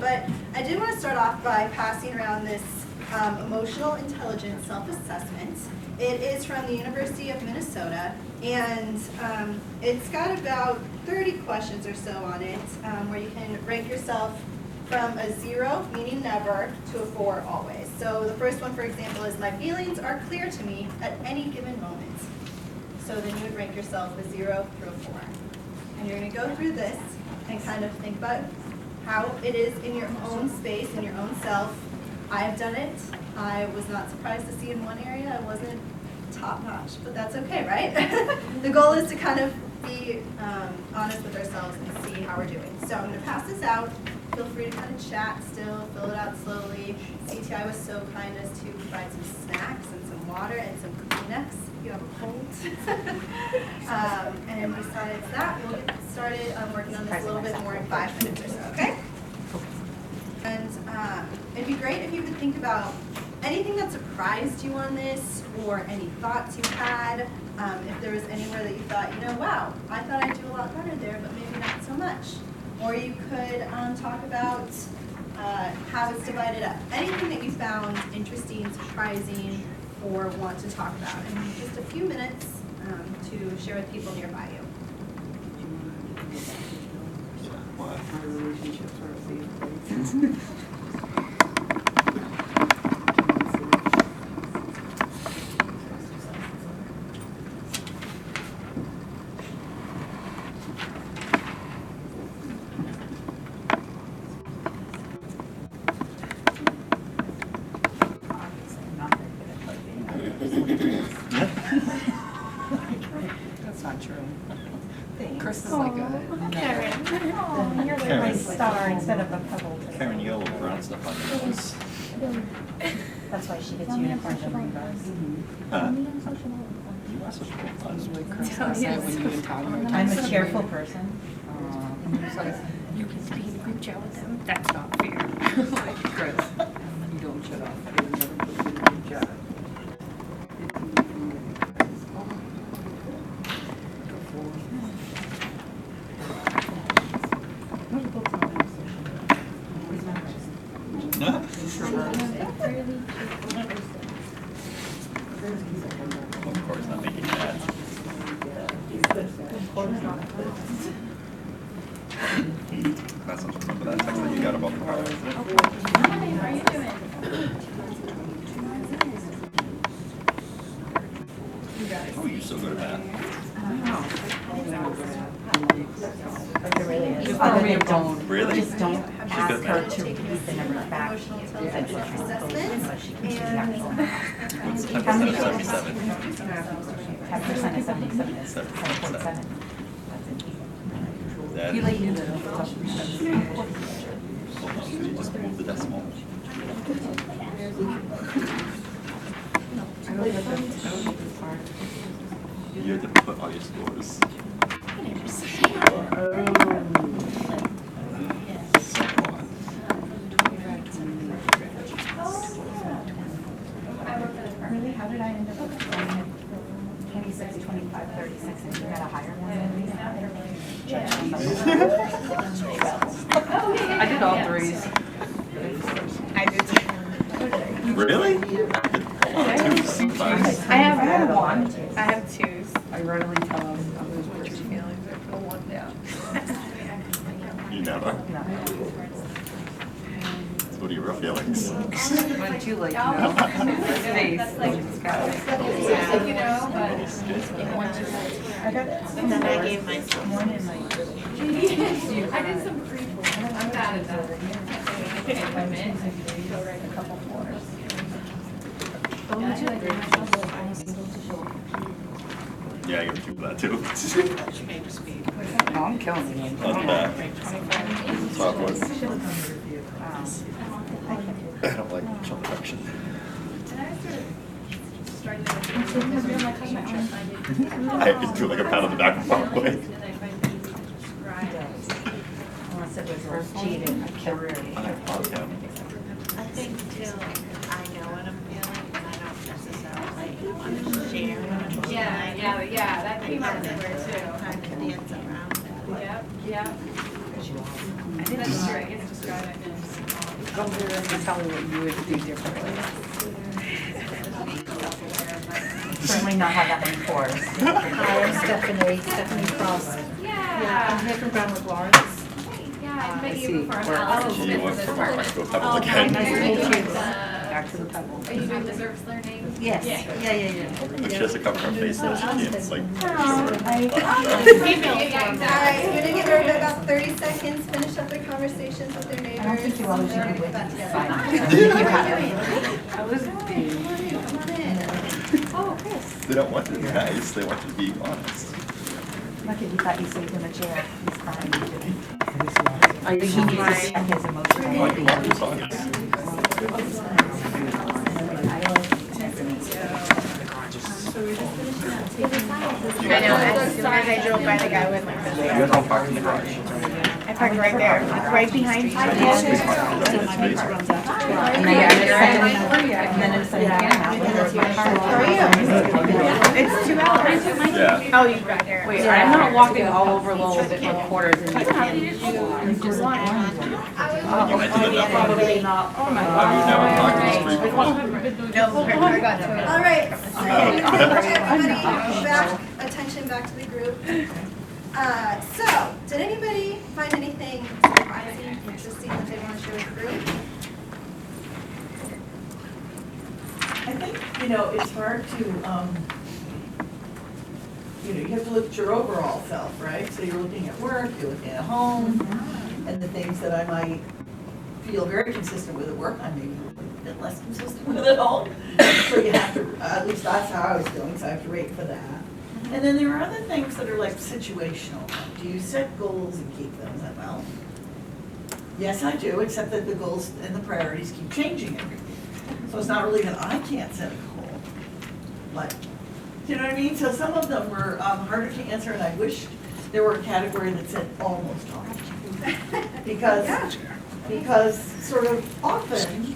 but I did want to start off by passing around this emotional intelligence self-assessment. It is from the University of Minnesota, and it's got about 30 questions or so on it, where you can rank yourself from a 0, meaning never, to a 4, always. So the first one, for example, is my feelings are clear to me at any given moment. So then you would rank yourself a 0 through a 4. And you're going to go through this and kind of think about how it is in your own space, in your own self. I have done it. I was not surprised to see in one area I wasn't top notch, but that's okay, right? The goal is to kind of be honest with ourselves and see how we're doing. So I'm going to pass this out. Feel free to kind of chat still, fill it out slowly. CTI was so kind as to provide some snacks and some water and some Kleenex if you have a cold. And besides that, we'll get started working on this a little bit more in 5 minutes or so, okay? And it'd be great if you could think about anything that surprised you on this, or any thoughts you had. If there was anywhere that you thought, wow, I thought I'd do a lot better there, but maybe not so much. Or you could talk about how it's divided up. Anything that you found interesting, surprising, or want to talk about. And just a few minutes to share with people nearby you. What? My relationships are safe. That's not true. Chris is like a Karen. Oh, you're like my star instead of a pebble. Karen, you got a little brown stuff on your nose. That's why she gets uniforms and rainbows. Huh? You are such a cool That's fun. what Chris said when you and Tom were I'm a cheerful person. you can be in a group chat with them. That's not fair. Like, Chris, you don't shut up. You never put me in a group chat. Of course, not making that. That's not remember that text that you got about the car. How are you doing? Oh, you're so good at that. Really? Just don't ask good her at to read the numbers back. Emotional intelligence self-assessment. She can choose that phone. What's 10% of 77? 10% of 77 is 10.7. That He like knew that. you just move the decimal. I really like that. I don't think it's hard. You have to put all your scores. So fun. Really, how did I end up with 26, 25, 36, and you had a higher one than me? I did all threes. I did. Really? Twos, fives. I have one. I have twos. I readily tell them What's your feelings? I put one down. You never. What are your real feelings? When too late, Space. It's got it. You know, but And then I gave myself one in my. I did some pre-form. I'm bad at that. I couldn't admit. Go write a couple fours. Yeah, I give two for that too. Oh, I'm killing you. Not bad. It's awkward. I don't like child protection. I just do like a pat on the back of my way. Unless it was cheated, I killed her. I love him. I think too, I know what I'm feeling, and I don't necessarily want to share what I'm feeling. Yeah, that came out everywhere too. I can dance around it. Yep. I think that's true. I get to describe it. Go there and tell me what you would do differently. Certainly not have that many pores. Hi, I'm Stephanie Frost. Yeah. I'm here from Brownwood Lawrence. Yeah, I met see. you before. Where- Allison Gee, Smith what, was back to the- the pebbles Oh, again. nice to meet you. Back to the pebble. Are you doing the service learning? Yes, Yeah. yeah. But she has to cover her face so she can't, like, Female Alright, format. I'm gonna give everybody about 30 seconds, finish up their conversations with their neighbors. I don't think you always should and be then we'll get waiting. back Fine. together. I was being. Come on in. Oh, Chris. They don't want you to be nice, they want you to be honest. Look at, you thought you saved him a chair. He's crying. Are you He needs to set his emotional Why do you well-being. want this honest? I know, as soon as I drove by the guy with my You guys don't park in the garage. I parked right there, right behind you. And then instead of getting out, we drove my car. How are you? It's 2 hours. Yeah. Oh, you got there. Wait, I'm not walking all over little different quarters in Just one. You went to the number. Probably not. Oh my You've never talked to this No, I got to it. All right, so everybody Oh. back, attention back to the group. So, did anybody find anything surprising, interesting that they want to share with the group? I think, it's hard to, you have to look at your overall self, right? So you're looking at work, you're looking at home, and the things that I might feel very consistent with at work, I may be a bit less consistent with at home. So you have to, at least that's how I was feeling, so I have to rate for that. And then there are other things that are like situational. Do you set goals and keep them? Is that, well, yes, I do, except that the goals and the priorities keep changing every year. So it's not really that I can't set a goal. Like, do you know what I mean? So some of them were harder to answer, and I wish there were a category that said almost all. Because sort of often,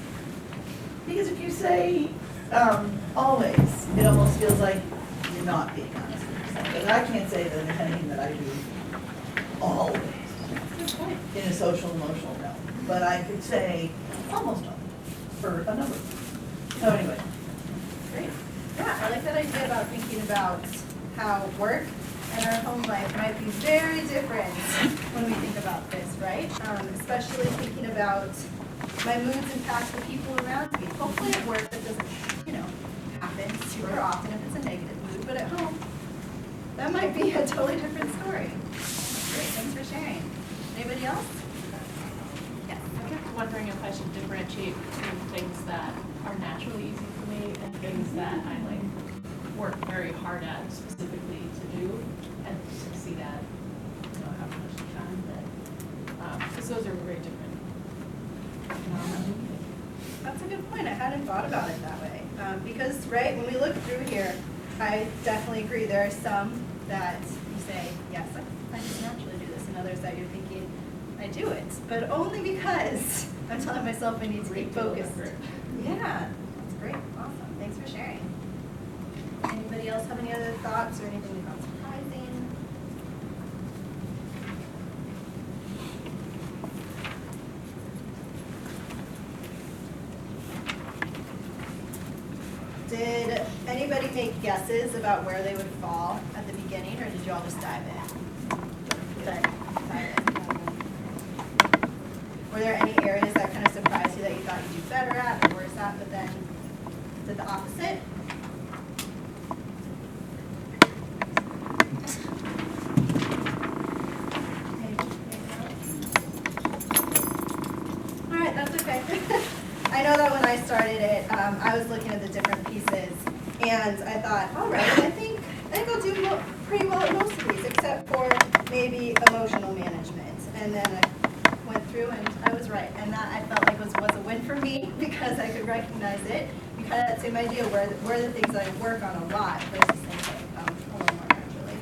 because if you say always, it almost feels like you're not being honest with yourself. But I can't say that there's anything that I do always in a social emotional realm. But I could say almost always for a number. So anyway. Great. Yeah, I like that idea about thinking about how work and our home life might be very different when we think about this, right? Especially thinking about my moods impact the people around me. Hopefully at work that doesn't, happen super often if it's a negative mood, but at home, that might be a totally different story. Great, thanks for sharing. Anybody else? Yes. I kept wondering if I should differentiate between things that are naturally easy for me and things that I work very hard at specifically to do and succeed at, however much time. Because those are very different. That's a good point. I hadn't thought about it that way. Because, right, when we look through here, I definitely agree. There are some that you say, yes, I just naturally do this, and others that you're thinking, I do it, but only because I'm telling myself I need to be focused. Yeah, that's great. Awesome. Thanks for sharing. Anybody else have any other thoughts or anything you found surprising? Did anybody make guesses about where they would fall at the beginning, or did you all just dive in? Dive in. Were there any areas that kind of surprised you that you thought you'd do better at or worse at, but then did the opposite? All right, that's okay. I know that when I started it, I was looking at the different pieces, and I thought, all right, I think I'll do pretty well at most of these, except for maybe emotional management. And then I went through, and I was right, and that I felt like was a win for me because I could recognize it. You kind of had the same idea where the things that I work on a lot versus things that come a little more naturally.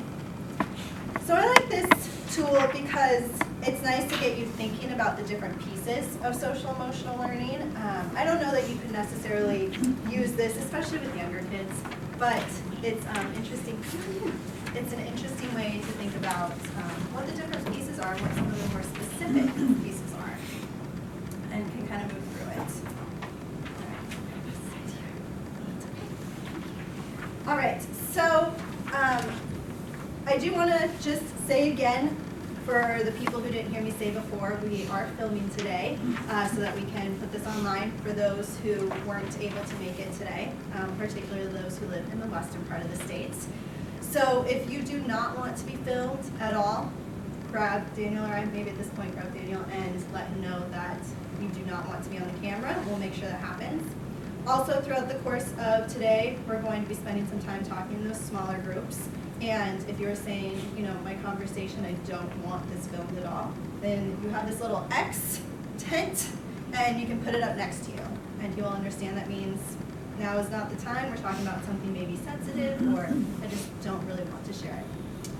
So I like this tool because it's nice to get you thinking about the different pieces of social emotional learning. I don't know that you can necessarily use this, especially with younger kids, but it's interesting. It's an interesting way to think about what the different pieces are and what some of the more specific pieces are, and can kind of move through just say again, for the people who didn't hear me say before, we are filming today so that we can put this online for those who weren't able to make it today, particularly those who live in the western part of the states. So if you do not want to be filmed at all, grab Daniel, or maybe at this point grab Daniel and let him know that you do not want to be on the camera. We'll make sure that happens. Also, throughout the course of today, we're going to be spending some time talking in those smaller groups. And if you're saying, you know, my conversation, I don't want this filmed at all, then you have this little X tent, and you can put it up next to you. And you will understand that means now is not the time. We're talking about something maybe sensitive, or I just don't really want to share it.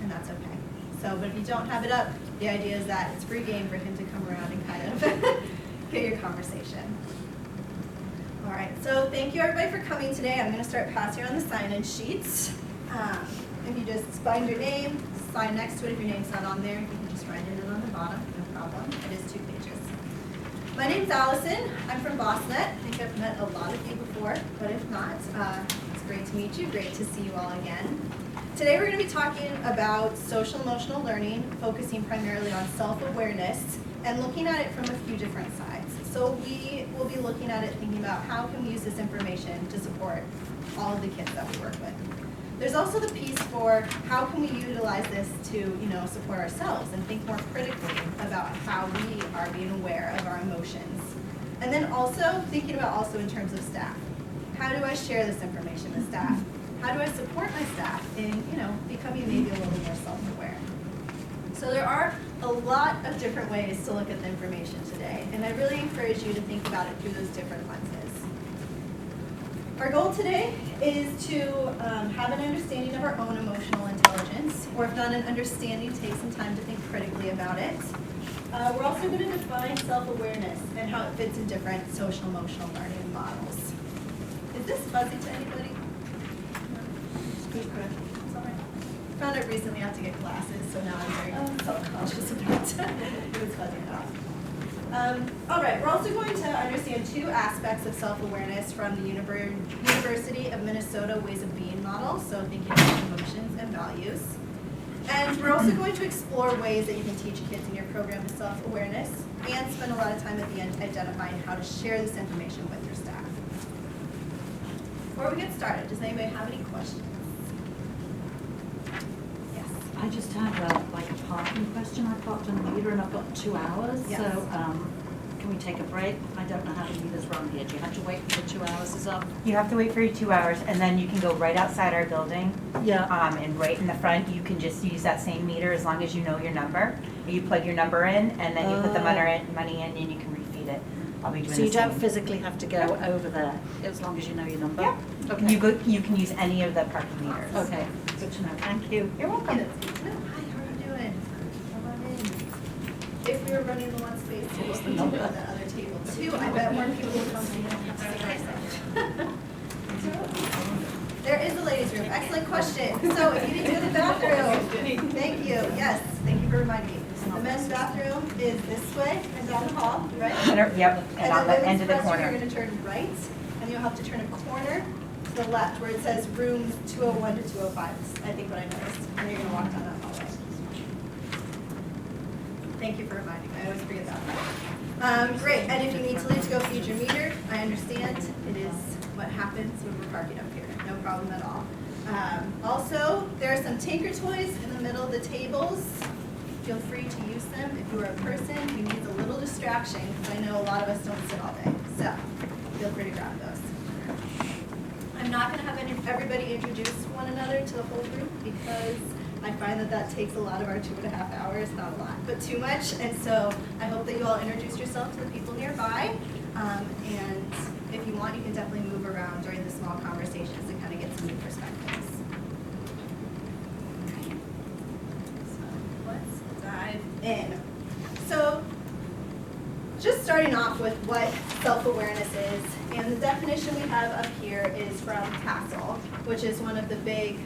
And that's okay. So, but if you don't have it up, the idea is that it's free game for him to come around and kind of get your conversation. All right, so thank you everybody for coming today. I'm going to start passing around the sign-in sheets. If you just find your name, sign next to it. If your name's not on there, you can just write it in on the bottom, no problem. It is 2 pages. My name's Allison. I'm from BossNet. I think I've met a lot of you before, but if not, it's great to meet you. Great to see you all again. Today we're going to be talking about social emotional learning, focusing primarily on self-awareness and looking at it from a few different sides. So we will be looking at it thinking about how can we use this information to support all of the kids that we work with. There's also the piece for how can we utilize this to, you know, support ourselves and think more critically about how we are being aware of our emotions. And then also thinking about also in terms of staff. How do I share this information with staff? How do I support my staff in, you know, becoming maybe a little more self-aware? So there are a lot of different ways to look at the information today, and I really encourage you to think about it through those different lenses. Our goal today is to have an understanding of our own emotional intelligence, or if not an understanding, take some time to think critically about it. We're also going to define self-awareness and how it fits in different social emotional learning models. Is this fuzzy to anybody? It's all right. Found out recently I have to get glasses, so now I'm very self-conscious about it was fuzzy enough. All right, we're also going to understand 2 aspects of self-awareness from the University of Minnesota Ways of Being model, so thinking about emotions and values. And we're also going to explore ways that you can teach kids in your program of self-awareness and spend a lot of time at the end identifying how to share this information with your staff. Before we get started, does anybody have any questions? Yes. I just have a parking question. I parked on the meter and I've got 2 hours, Yes. so can we take a break? I don't know how the meters run here. Do you have to wait until 2 hours is up? You have to wait for your 2 hours, and then you can go right outside our building. Yeah. And right in the front, you can just use that same meter as long as you know your number. You plug your number in, and then you put the money in, and you can refeed it. I'll be doing So you the same. don't physically have to go over there as long as you know your number? Yeah. Okay. You can use any of the parking meters. Okay, good to know. Thank you. You're welcome. Hi, how are you doing? Come on in. If we were running the one space table, we could go on that other table too. I bet more people will come to you and have to There is a ladies' room. Excellent question. So if you need to go to the bathroom, thank you. Yes, thank you for reminding me. The men's bathroom is this way and down the hall, right? Yep, and on the end of the You're corner. going to turn right, and you'll have to turn a corner to the left where it says rooms 201 to 205. I think what I noticed. And you're going to walk down that hallway. Thank you for reminding me. I always forget that. Great. And if you need to leave to go feed your meter, I understand. It is what happens when we're parking up here. No problem at all. Also, there are some Tinker toys in the middle of the tables. Feel free to use them if you are a person who needs a little distraction, because I know a lot of us don't sit all day. So feel free to grab those. I'm not going to have everybody introduce one another to the whole group because I find that that takes a lot of our 2.5 hours, not a lot, but too much. And so I hope that you all introduce yourself to the people nearby. And if you want, you can definitely move around during the small conversations to kind of get some new perspectives. Okay. So let's dive in. So just starting off with what self-awareness is, and the definition we have up here is from CASEL, which is one of the big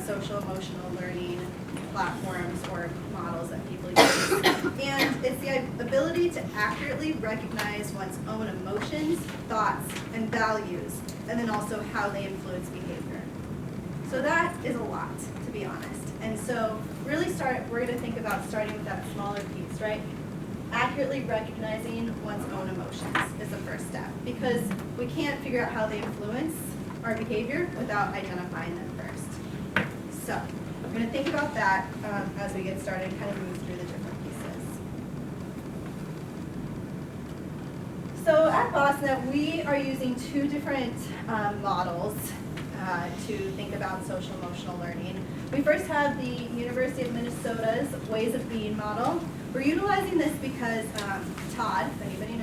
social emotional learning platforms or models that people use. And it's the ability to accurately recognize one's own emotions, thoughts, and values, and then also how they influence behavior. So that is a lot, to be honest. And so really we're gonna think about starting with that smaller piece, right? Accurately recognizing one's own emotions is the first step, because we can't figure out how they influence our behavior without identifying them first. So we're gonna think about that as we get started and kind of move through the different pieces. So at BOSNet, we are using two different models to think about social emotional learning. We first have the University of Minnesota's Ways of Being model. We're utilizing this because Todd, if anybody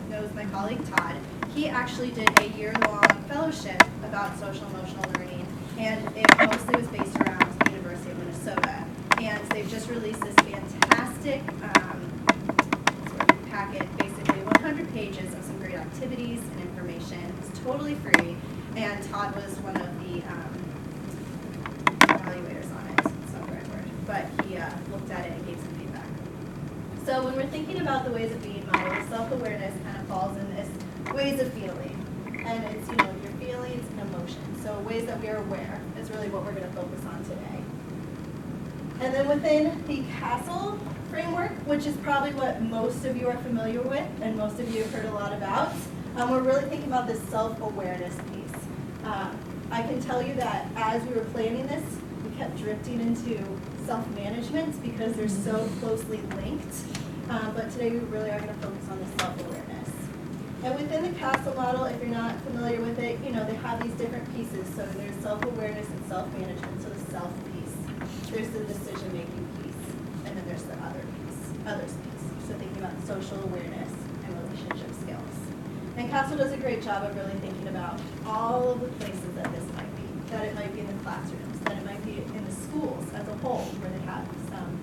knows my colleague Todd, he actually did a year-long fellowship about social emotional learning, and it mostly was based around the University of Minnesota. And they've just released this fantastic sort of packet, basically 100 pages of some great activities and information. It's totally free, and Todd was one of the evaluators on it. It's not the right word, but he looked at it and gave some feedback. So when we're thinking about the Ways of Being model, self-awareness kind of falls in this ways of feeling. And it's, your feelings and emotions. So ways that we are aware is really what we're going to focus on today. And then within the CASTLE framework, which is probably what most of you are familiar with and most of you have heard a lot about, we're really thinking about this self-awareness piece. I can tell you that as we were planning this, we kept drifting into self-management because they're so closely linked. But today we really are going to focus on the self-awareness. And within the CASTLE model, if you're not familiar with it, they have these different pieces. So there's self-awareness and self-management, so the self piece. There's the decision-making piece, and then there's the others piece. So thinking about social awareness and relationship skills. And CASTLE does a great job of really thinking about all of the places that this might be. That it might be in the classrooms, that it might be in the schools as a whole, where they have some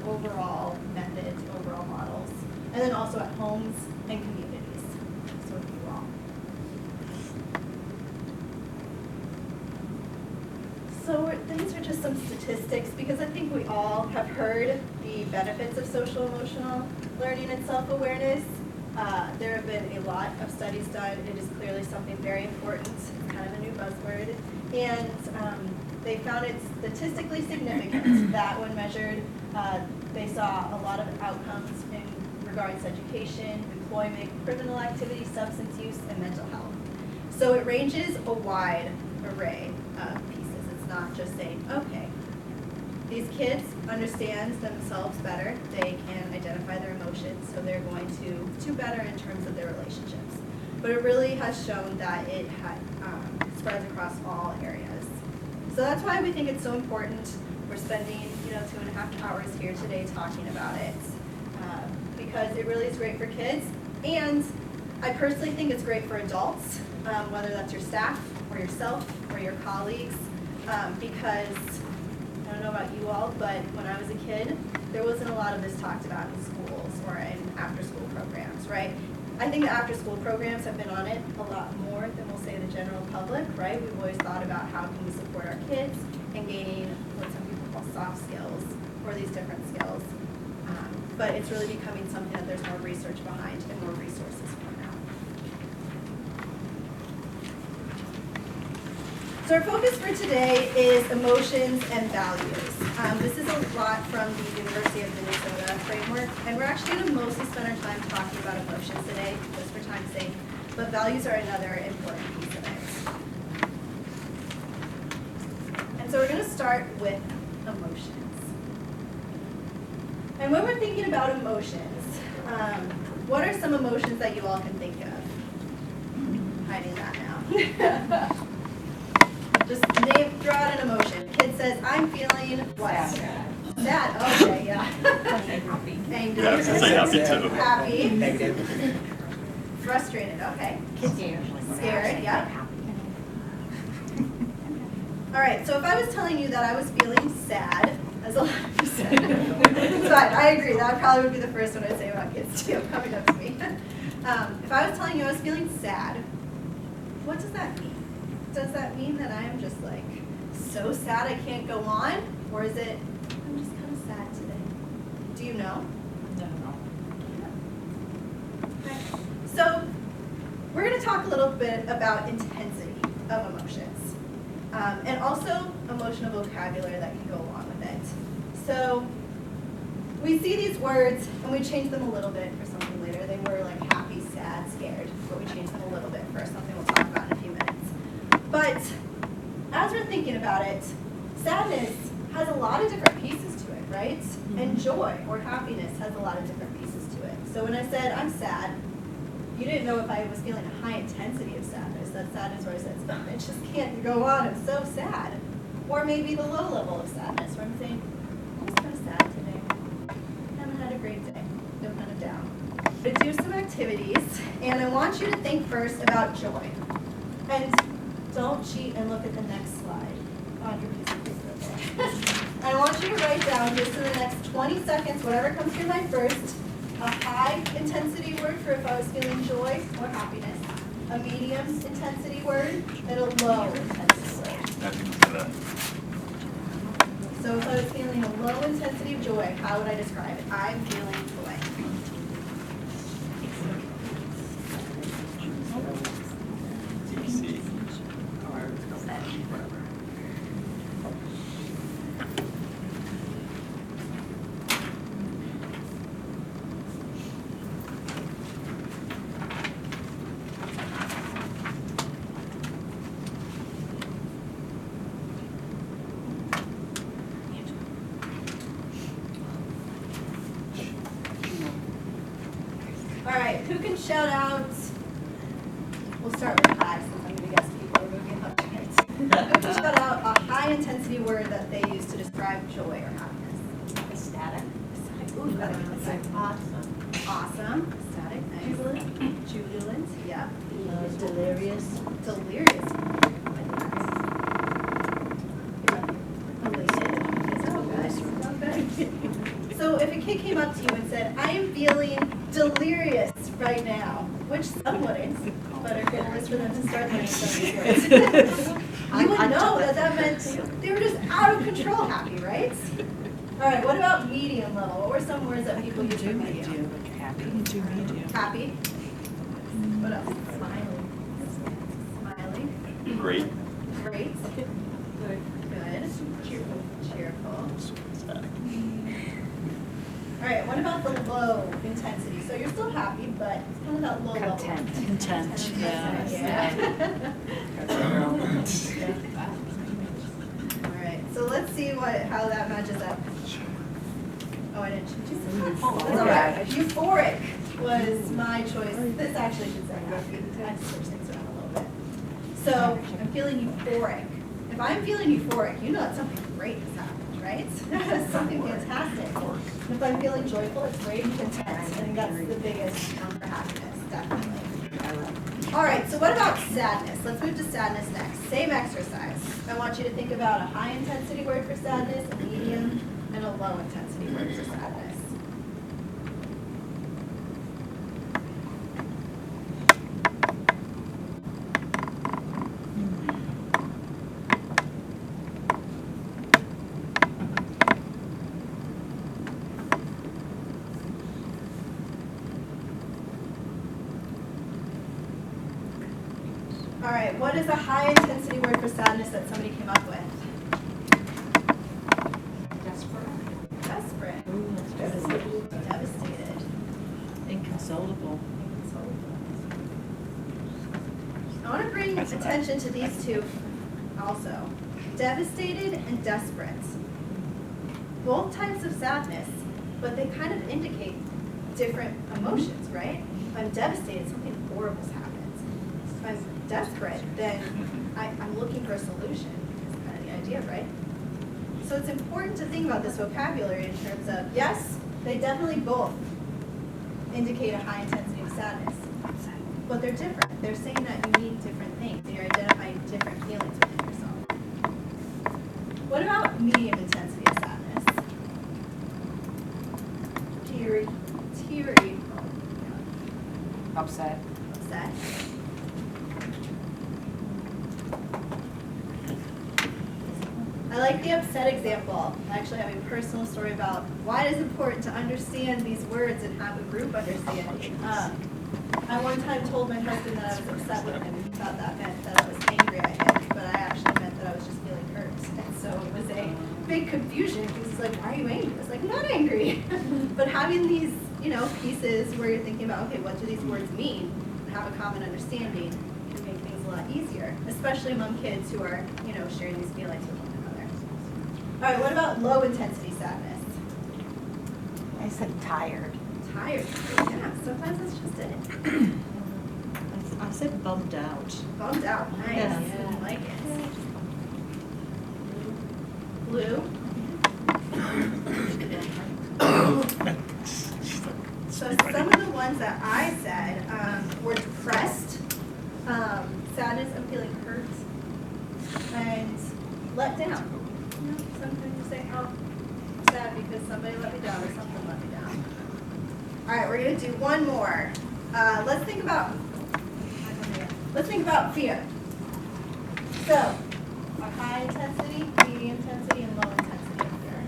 overall methods, overall models, and then also at homes and communities. So with you all. So these are just some statistics, because I think we all have heard the benefits of social emotional learning and self-awareness. There have been a lot of studies done. It is clearly something very important. It's kind of a new buzzword. And they found it statistically significant that when measured, they saw a lot of outcomes in regards to education, employment, criminal activity, substance use, and mental health. So it ranges a wide array of pieces. It's not just saying, okay, these kids understand themselves better. They can identify their emotions, so they're going to do better in terms of their relationships. But it really has shown that it spreads across all areas. So that's why we think it's so important. We're spending 2.5 hours here today talking about it, because it really is great for kids, and I personally think it's great for adults, whether that's your staff or yourself or your colleagues, because I don't know about you all, but when I was a kid, there wasn't a lot of this talked about in schools or in after-school programs, right? I think the after-school programs have been on it a lot more than we'll say the general public, right? We've always thought about how can we support our kids in gaining what some people call soft skills or these different skills. But it's really becoming something that there's more research behind and more resources for now. So our focus for today is emotions and values. This is a lot from the University of Minnesota framework, and we're actually going to mostly spend our time talking about emotions today, just for time's sake, but values are another important piece of it. And so we're going to start with emotions. And when we're thinking about emotions, what are some emotions that you all can think of? Hiding that now. Just throw out an emotion. Kid says, I'm feeling what? Sad. Okay, yeah. Angry. Yeah, I was gonna say happy too. Happy. Negative. Frustrated. Okay. Scared. Yeah. All right. So if I was telling you that I was feeling sad, as a lot of you said, it's fine. I agree. That probably would be the first one I'd say about kids too, coming up to me. If I was telling you I was feeling sad, what does that mean? Does that mean that I am just like so sad I can't go on? Or is it, I'm just kind of sad today? Do you know? No. Okay. So we're going to talk a little bit about intensity of emotions. And also emotional vocabulary that can go along with it. So we see these words and we change them a little bit for something later. They were like happy, sad, scared, but we changed them a little bit for something we'll talk about in a few minutes. But as we're thinking about it, sadness has a lot of different pieces to it, right? And joy or happiness has a lot of different pieces to it. So when I said I'm sad, you didn't know if I was feeling a high intensity of sadness. That sadness where I said, oh, it just can't go on, I'm so sad. Or maybe the low level of sadness where I'm saying, I'm just kind of sad today. I haven't had a great day. Feel kind of down. But do some activities, and I want you to think first about joy. And don't cheat and look at the next slide on your piece of paper. Okay? I want you to write down just in the next 20 seconds, whatever comes to your mind first, a high intensity word for if I was feeling joy or happiness, a medium intensity word, and a low intensity word. I think say that. So if I was feeling a low intensity of joy, how would I describe it? I'm feeling joy. DC. All right, who can shout out? We'll start with high, since I'm going to guess people are moving up to it. Who can shout out a high intensity word that they use to describe joy or happiness? Ecstatic. Ooh, you gotta get this. Awesome. Awesome. Ecstatic. Nice. Jubilant. Jubilant. Yeah. Delirious. Delirious. So if a kid came up to you and said, I am feeling delirious right now, which some wouldn't, but our goal is for them to start learning some of these words. You would know that that meant they were just out of control happy, right? All right, what about medium level? What were some words that people use for medium? Happy. Happy. What else? Smiling. Great. Great. Good. Cheerful. Static. All right, what about the low intensity? So you're still happy, but it's kind of that low level. Content, yeah. All right, so let's see how that matches up. Oh, I didn't choose this. That's all right. Euphoric was my choice. This actually should say happy. I switch things around a little bit. So I'm feeling euphoric. If I'm feeling euphoric, you know that something great has happened, right? Something fantastic. If I'm feeling joyful, it's great and content. I think that's the biggest term for happiness, definitely. All right, so what about sadness? Let's move to sadness next. Same exercise. I want you to think about a high intensity word for sadness, a medium, and a low intensity word for sadness. All right, what is a high intensity word for sadness that somebody came up with? Desperate. Ooh, that's devastating. Devastated. Inconsolable. I want to bring attention to these two also. Devastated and desperate. Both types of sadness, but they kind of indicate different emotions, right? If I'm devastated, something horrible's happened. If I'm desperate, then I'm looking for a solution. That's kind of the idea, right? So it's important to think about this vocabulary in terms of, yes, they definitely both indicate a high intensity of sadness, but they're different. They're saying that you need different things, and you're identifying different feelings within yourself. What about medium intensity of sadness? Teary. Upset. Upset. I like the upset example. I actually have a personal story about why it is important to understand these words and have a group understanding. I one time told my husband that I was upset with him and he thought that meant that I was angry at him, but but I actually meant that I was just feeling hurt. And so it was a big confusion because it's like, why are you angry? I was like, I'm not angry. But having these, pieces where you're thinking about, okay, what do these words mean? And have a common understanding can make things a lot easier, especially among kids who are, sharing these feelings with one another. All right, what about low intensity sadness? I said tired. Tired. Yeah, sometimes that's just it. I said bummed out. Bummed out. Nice. Yeah. I like it. Blue. So some of the ones that I said were depressed, sadness, I'm feeling hurt, and let down. Sometimes you say, oh, I'm sad because somebody let me down or something let me down. All right, we're gonna do one more. Let's think about fear. So, a high intensity, medium intensity, and low intensity of fear.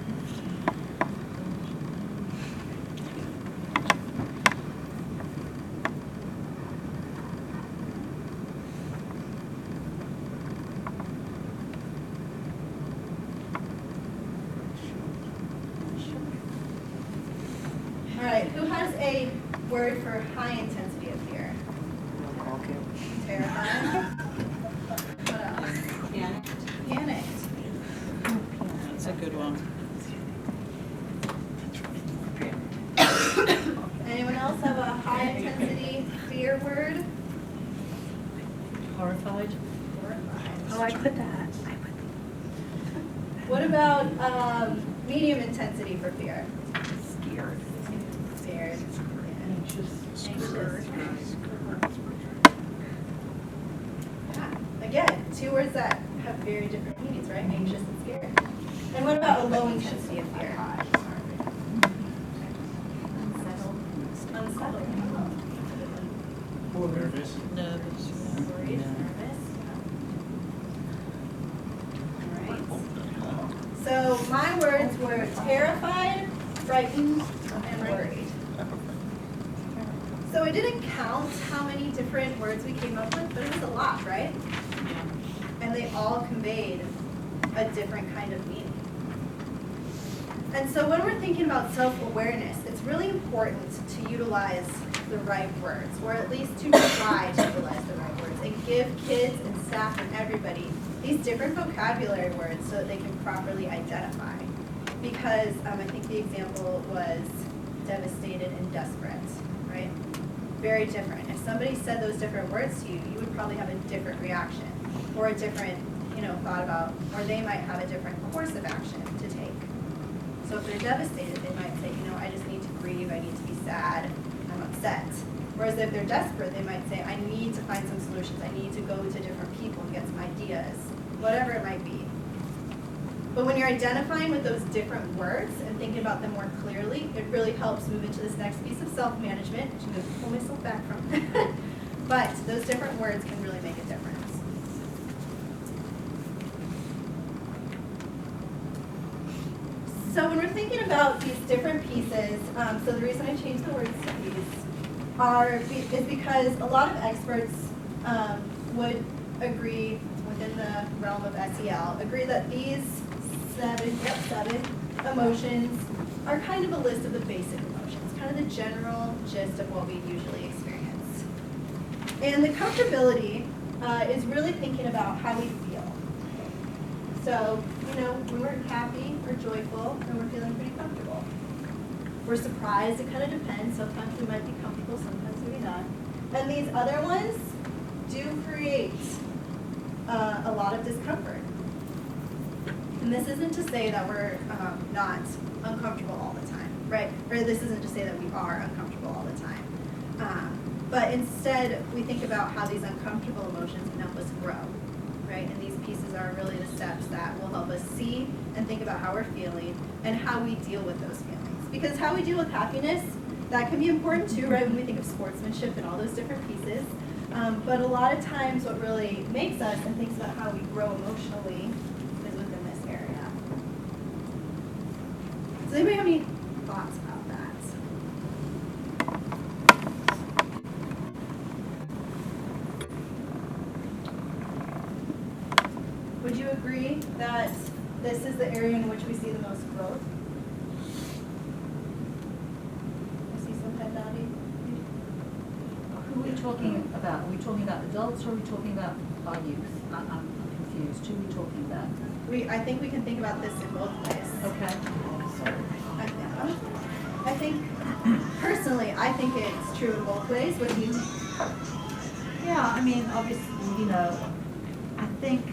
All right, who has a word for high intensity of fear? Terrified. What else? Panicked. That's a good one. Anyone else have a high intensity fear word? Horrified. Horrified. Oh, I put that. What about medium intensity for fear? Scared. Scared. Anxious. Anxious. Yeah. Again, two words that have very different meanings, right? Anxious and scared. And what about a low intensity of fear? Unsettled. Unsettled. Nervous. Nervous. Worried, nervous. All right. So my words were terrified, frightened, and worried. So I didn't count how many different words we came up with, but it was a lot, right? And they all conveyed a different kind of meaning. And so when we're thinking about self-awareness, it's really important to utilize the right words, or at least to try to utilize the right words, and give kids and staff and everybody these different vocabulary words so that they can properly identify. Because I think the example was devastated and desperate, right? Very different. If somebody said those different words to you, you would probably have a different reaction, or a different, thought about, or they might have a different course of action to take. So if they're devastated, they might say, I just need to grieve, I need to be sad, I'm upset. Whereas if they're desperate, they might say, I need to find some solutions, I need to go to different people and get some ideas, whatever it might be. But when you're identifying with those different words and thinking about them more clearly, it really helps move into this next piece of self-management, which I'm going to pull myself back from. But those different words can really make a difference. So when we're thinking about these different pieces, so the reason I changed the words to these is because a lot of experts would agree within the realm of SEL, agree that these seven emotions are kind of a list of the basic emotions, kind of the general gist of what we usually experience. And the comfortability is really thinking about how we feel. So, when we're happy or joyful and we're feeling pretty comfortable. We're surprised, it kind of depends. Sometimes we might be comfortable, sometimes maybe not. And these other ones do create a lot of discomfort. And this isn't to say that we're not uncomfortable all the time, right? Or this isn't to say that we are uncomfortable all the time. But instead, we think about how these uncomfortable emotions can help us grow, right? And these pieces are really the steps that will help us see and think about how we're feeling and how we deal with those feelings. Because how we deal with happiness, that can be important too, right? When we think of sportsmanship and all those different pieces. But a lot of times what really makes us and thinks about how we grow emotionally is within this area. Does anybody have any thoughts about that? would you agree that this is the area in which we see the most growth? I see some head nodding. Who are we talking about? Are we talking about adults or are we talking about our youth? I'm confused. Who are we talking about? I think we can think about this in both ways. Okay. I think, personally, I think it's true in both ways. What do you think? Yeah, I mean, obviously, you know, I think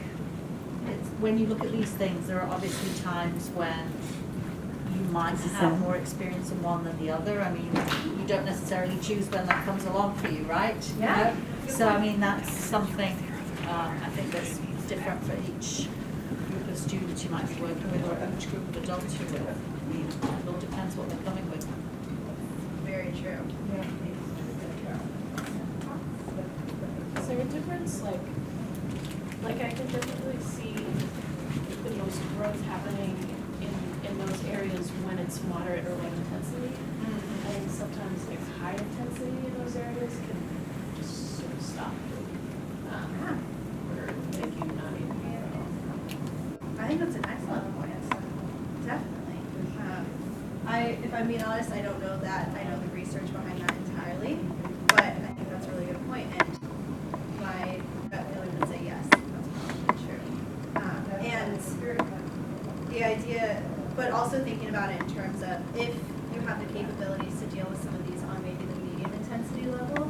it's, when you look at these things, there are obviously times when you might have more experience in one than the other. I mean, you don't necessarily choose when that comes along for you, right? You Yeah. know? So, I mean, that's something, I think that's different for each group of students you might be working with or each group of adults you're with. I mean, it all depends what they're coming with. Very true. Is there a difference, like I can definitely see the most growth happening in those areas when it's moderate or low intensity. I think sometimes like high intensity in those areas can just sort of stop you, or make you not even grow. I think that's an excellent point. Definitely. If I'm being honest, I don't know that. I know the research behind that entirely, but I think that's a really good point. And my gut feeling would say yes, that's probably true. And the idea, but also thinking about it in terms of if you have the capabilities to deal with some of these on maybe the medium intensity level,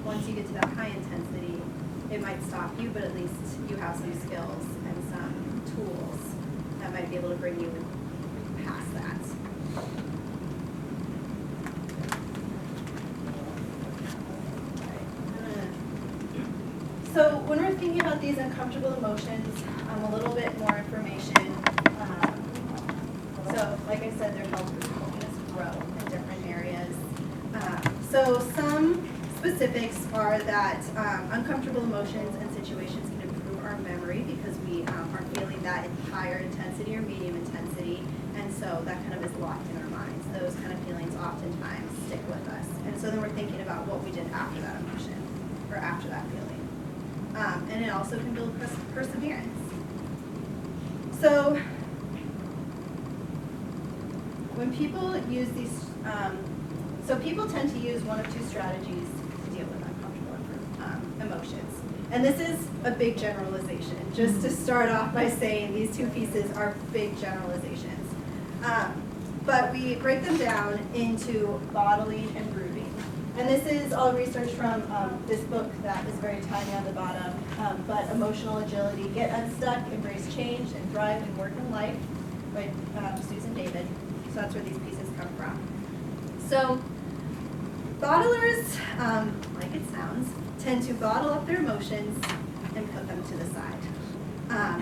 once you get to that high intensity, it might stop you, but at least you have some skills and some tools that might be able to bring you past that. So when we're thinking about these uncomfortable emotions, a little bit more information. So like I said, they're helping us grow in different areas. So some specifics are that uncomfortable emotions and situations can improve our memory because we are feeling that in higher intensity or medium intensity, and so that kind of is locked in our minds. Those kind of feelings oftentimes stick with us. And so then we're thinking about what we did after that emotion or after that feeling. And it also can build perseverance. So when people use these, so people tend to use one of two strategies to deal with uncomfortable emotions. And this is a big generalization, just to start off by saying these two pieces are big generalizations. But we break them down into bottling and brooding. And this is all research from this book that is very tiny on the bottom, but Emotional Agility, Get Unstuck, Embrace Change, and Thrive in Work and Life by Susan David. So that's where these pieces come from. So bottlers, like it sounds, tend to bottle up their emotions and put them to the side.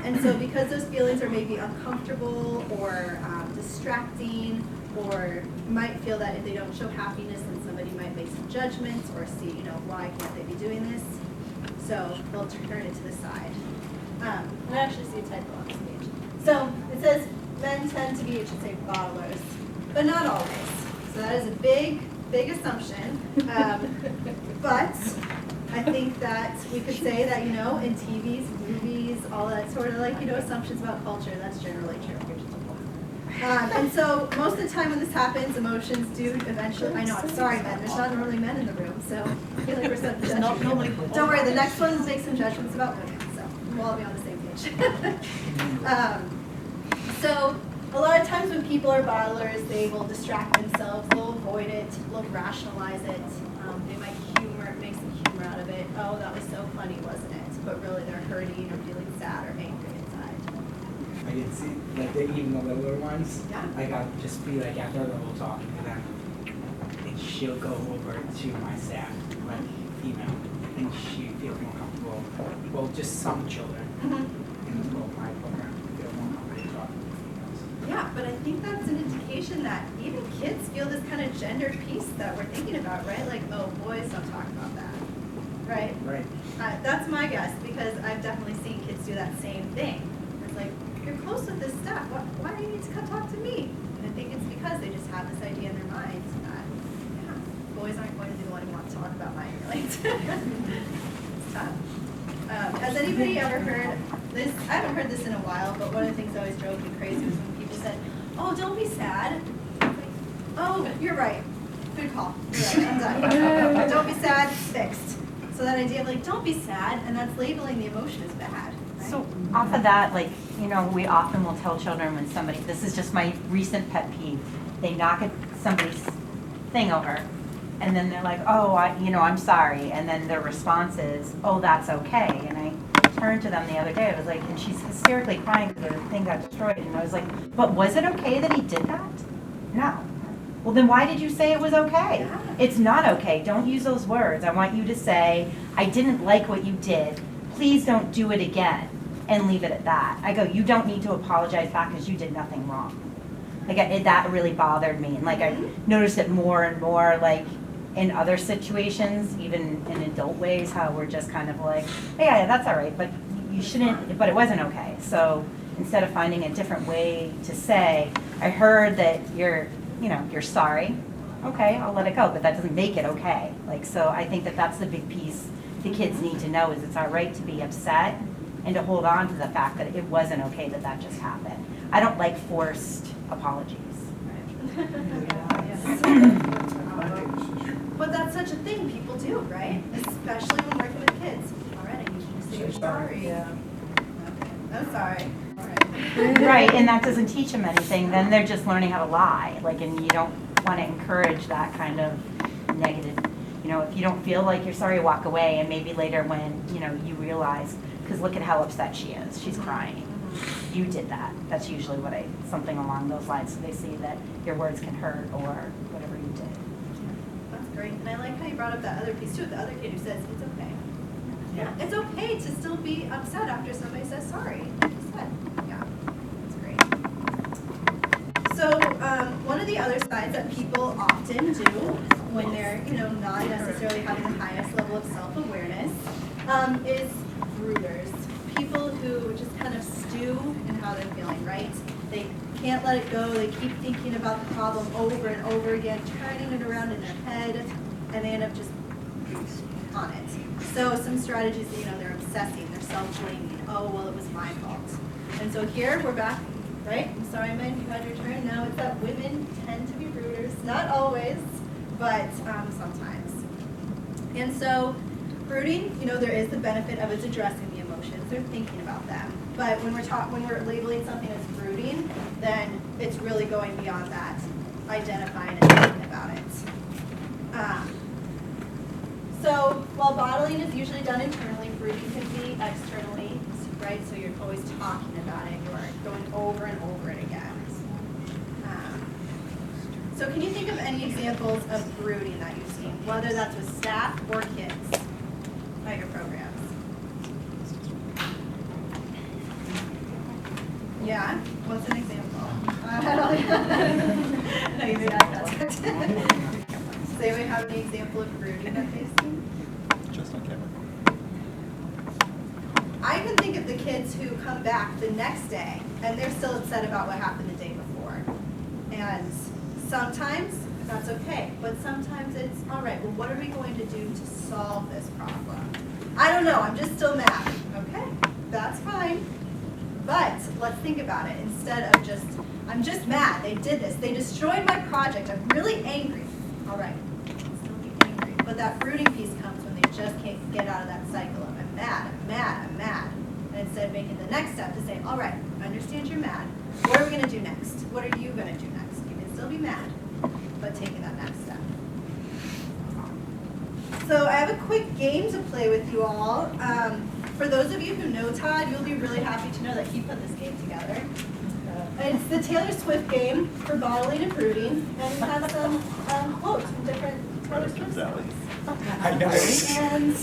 And so because those feelings are maybe uncomfortable or distracting, or might feel that if they don't show happiness, then somebody might make some judgments or see, why can't they be doing this? So they'll turn it to the side. I actually see a typo on this page. So it says men tend to be, it should say bottlers, but not always. So that is a big assumption. But I think that we could say that, in TVs, movies, all that sort of assumptions about culture, that's generally true. And so most of the time when this happens, emotions do eventually, I know, I'm sorry men, there's not normally men in the room, so I feel like we're so judgmental. Don't worry, the next one will make some judgments about women, so we'll all be on the same page. So a lot of times when people are bottlers, they will distract themselves, they'll avoid it, they'll rationalize it, they might make some humor out of it. Oh, that was so funny, wasn't it? But really they're hurting or feeling sad or angry inside. I can see, even the littler ones, Yeah. I'll just be after the whole talking to them, and she'll go over to my staff, female, and she feels more comfortable, well, just some children in my program feel more comfortable talking to females. Yeah, but I think that's an indication that even kids feel this kind of gendered piece that we're thinking about, right? Like, oh, boys don't talk about that, right? Right. That's my guess, because I've definitely seen kids do that same thing. It's like, you're close with this stuff, why do you need to come talk to me? And I think it's because they just have this idea in their minds that, boys aren't going to be the one who wants to talk about my feelings. It's tough. Has anybody ever heard this, I haven't heard this in a while, but one of the things that always drove me crazy was when people said, oh, don't be sad. Oh, you're right. Good call. You're right. I'm done. Don't be sad, fixed. So that idea of like, don't be sad, and that's labeling the emotion as bad. Right? So off of that, like, you know, we often will tell children when somebody, this is just my recent pet peeve, they knock somebody's thing over, and then they're like, oh, I'm sorry, and then their response is, oh, that's okay. And I turned to them the other day, I was like, and she's hysterically crying because her thing got destroyed, and I was like, but was it okay that he did that? No. Well, then why did you say it was okay? Yeah. It's not okay. Don't use those words. I want you to say, I didn't like what you did. Please don't do it again, and leave it at that. I go, you don't need to apologize back because you did nothing wrong. Like, that really bothered me. And like, I noticed it more and more, like, in other situations, even in adult ways, how we're just kind of like, hey, yeah, that's all right, but you shouldn't, but it wasn't okay. So instead of finding a different way to say, I heard that you're sorry. Okay, I'll let it go, but that doesn't make it okay. Like, so I think that that's the big piece the kids need to know is it's all right to be upset and to hold on to the fact that it wasn't okay that that just happened. I don't like forced apologies. But that's such a thing people do, right? Especially when working with kids. All right, I need you to say you're sorry. Yeah. Okay, I'm sorry. All right. Right, and that doesn't teach them anything, then they're just learning how to lie. Like, and you don't want to encourage that kind of negative, if you don't feel like you're sorry, walk away, and maybe later when, you realize, because look at how upset she is, she's crying. You did that. That's usually something along those lines, so they see that your words can hurt or whatever you did. That's great. And I like how you brought up that other piece too, the other kid who says it's okay. Yeah. It's okay to still be upset after somebody says sorry. Just said. Yeah, that's great. So one of the other sides that people often do when they're, not necessarily having the highest level of self-awareness is brooders. People who just kind of stew in how they're feeling, right? They can't let it go. They keep thinking about the problem over and over again, turning it around in their head, and they end up just on it. So some strategies, they're obsessing, they're self-blaming. Oh, well, it was my fault. And so here we're back, right? I'm sorry, man, you had your turn. Now it's that women tend to be brooders. Not always, but sometimes. And so brooding, there is the benefit of it's addressing the emotions. They're thinking about them. But when we're labeling something as brooding, then it's really going beyond that, identifying and thinking about it. So while bottling is usually done internally, brooding can be externally, right? So you're always talking about it. You're going over and over it again. So can you think of any examples of brooding that you've seen, whether that's with staff or kids at your programs? Yeah, what's an example? No, you may not have that. Does anybody have any example of brooding that they've seen? Just on camera. I can think of the kids who come back the next day and they're still upset about what happened the day before. And sometimes that's okay, but sometimes it's, all right, well, what are we going to do to solve this problem? I don't know, I'm just still mad. Okay, that's fine. But let's think about it. Instead of just, I'm just mad, they did this, they destroyed my project, I'm really angry. All right, still be angry. But that brooding piece comes when they just can't get out of that cycle of I'm mad, I'm mad, I'm mad. And instead of making the next step to say, all right, I understand you're mad. What are we going to do next? What are you going to do next? You can still be mad, but taking that next step. So I have a quick game to play with you all. For those of you who know Todd, you'll be really happy to know that he put this game together. It's the Taylor Swift game for bottling and brooding, and it has some quotes from different Taylor Swift songs. I know. And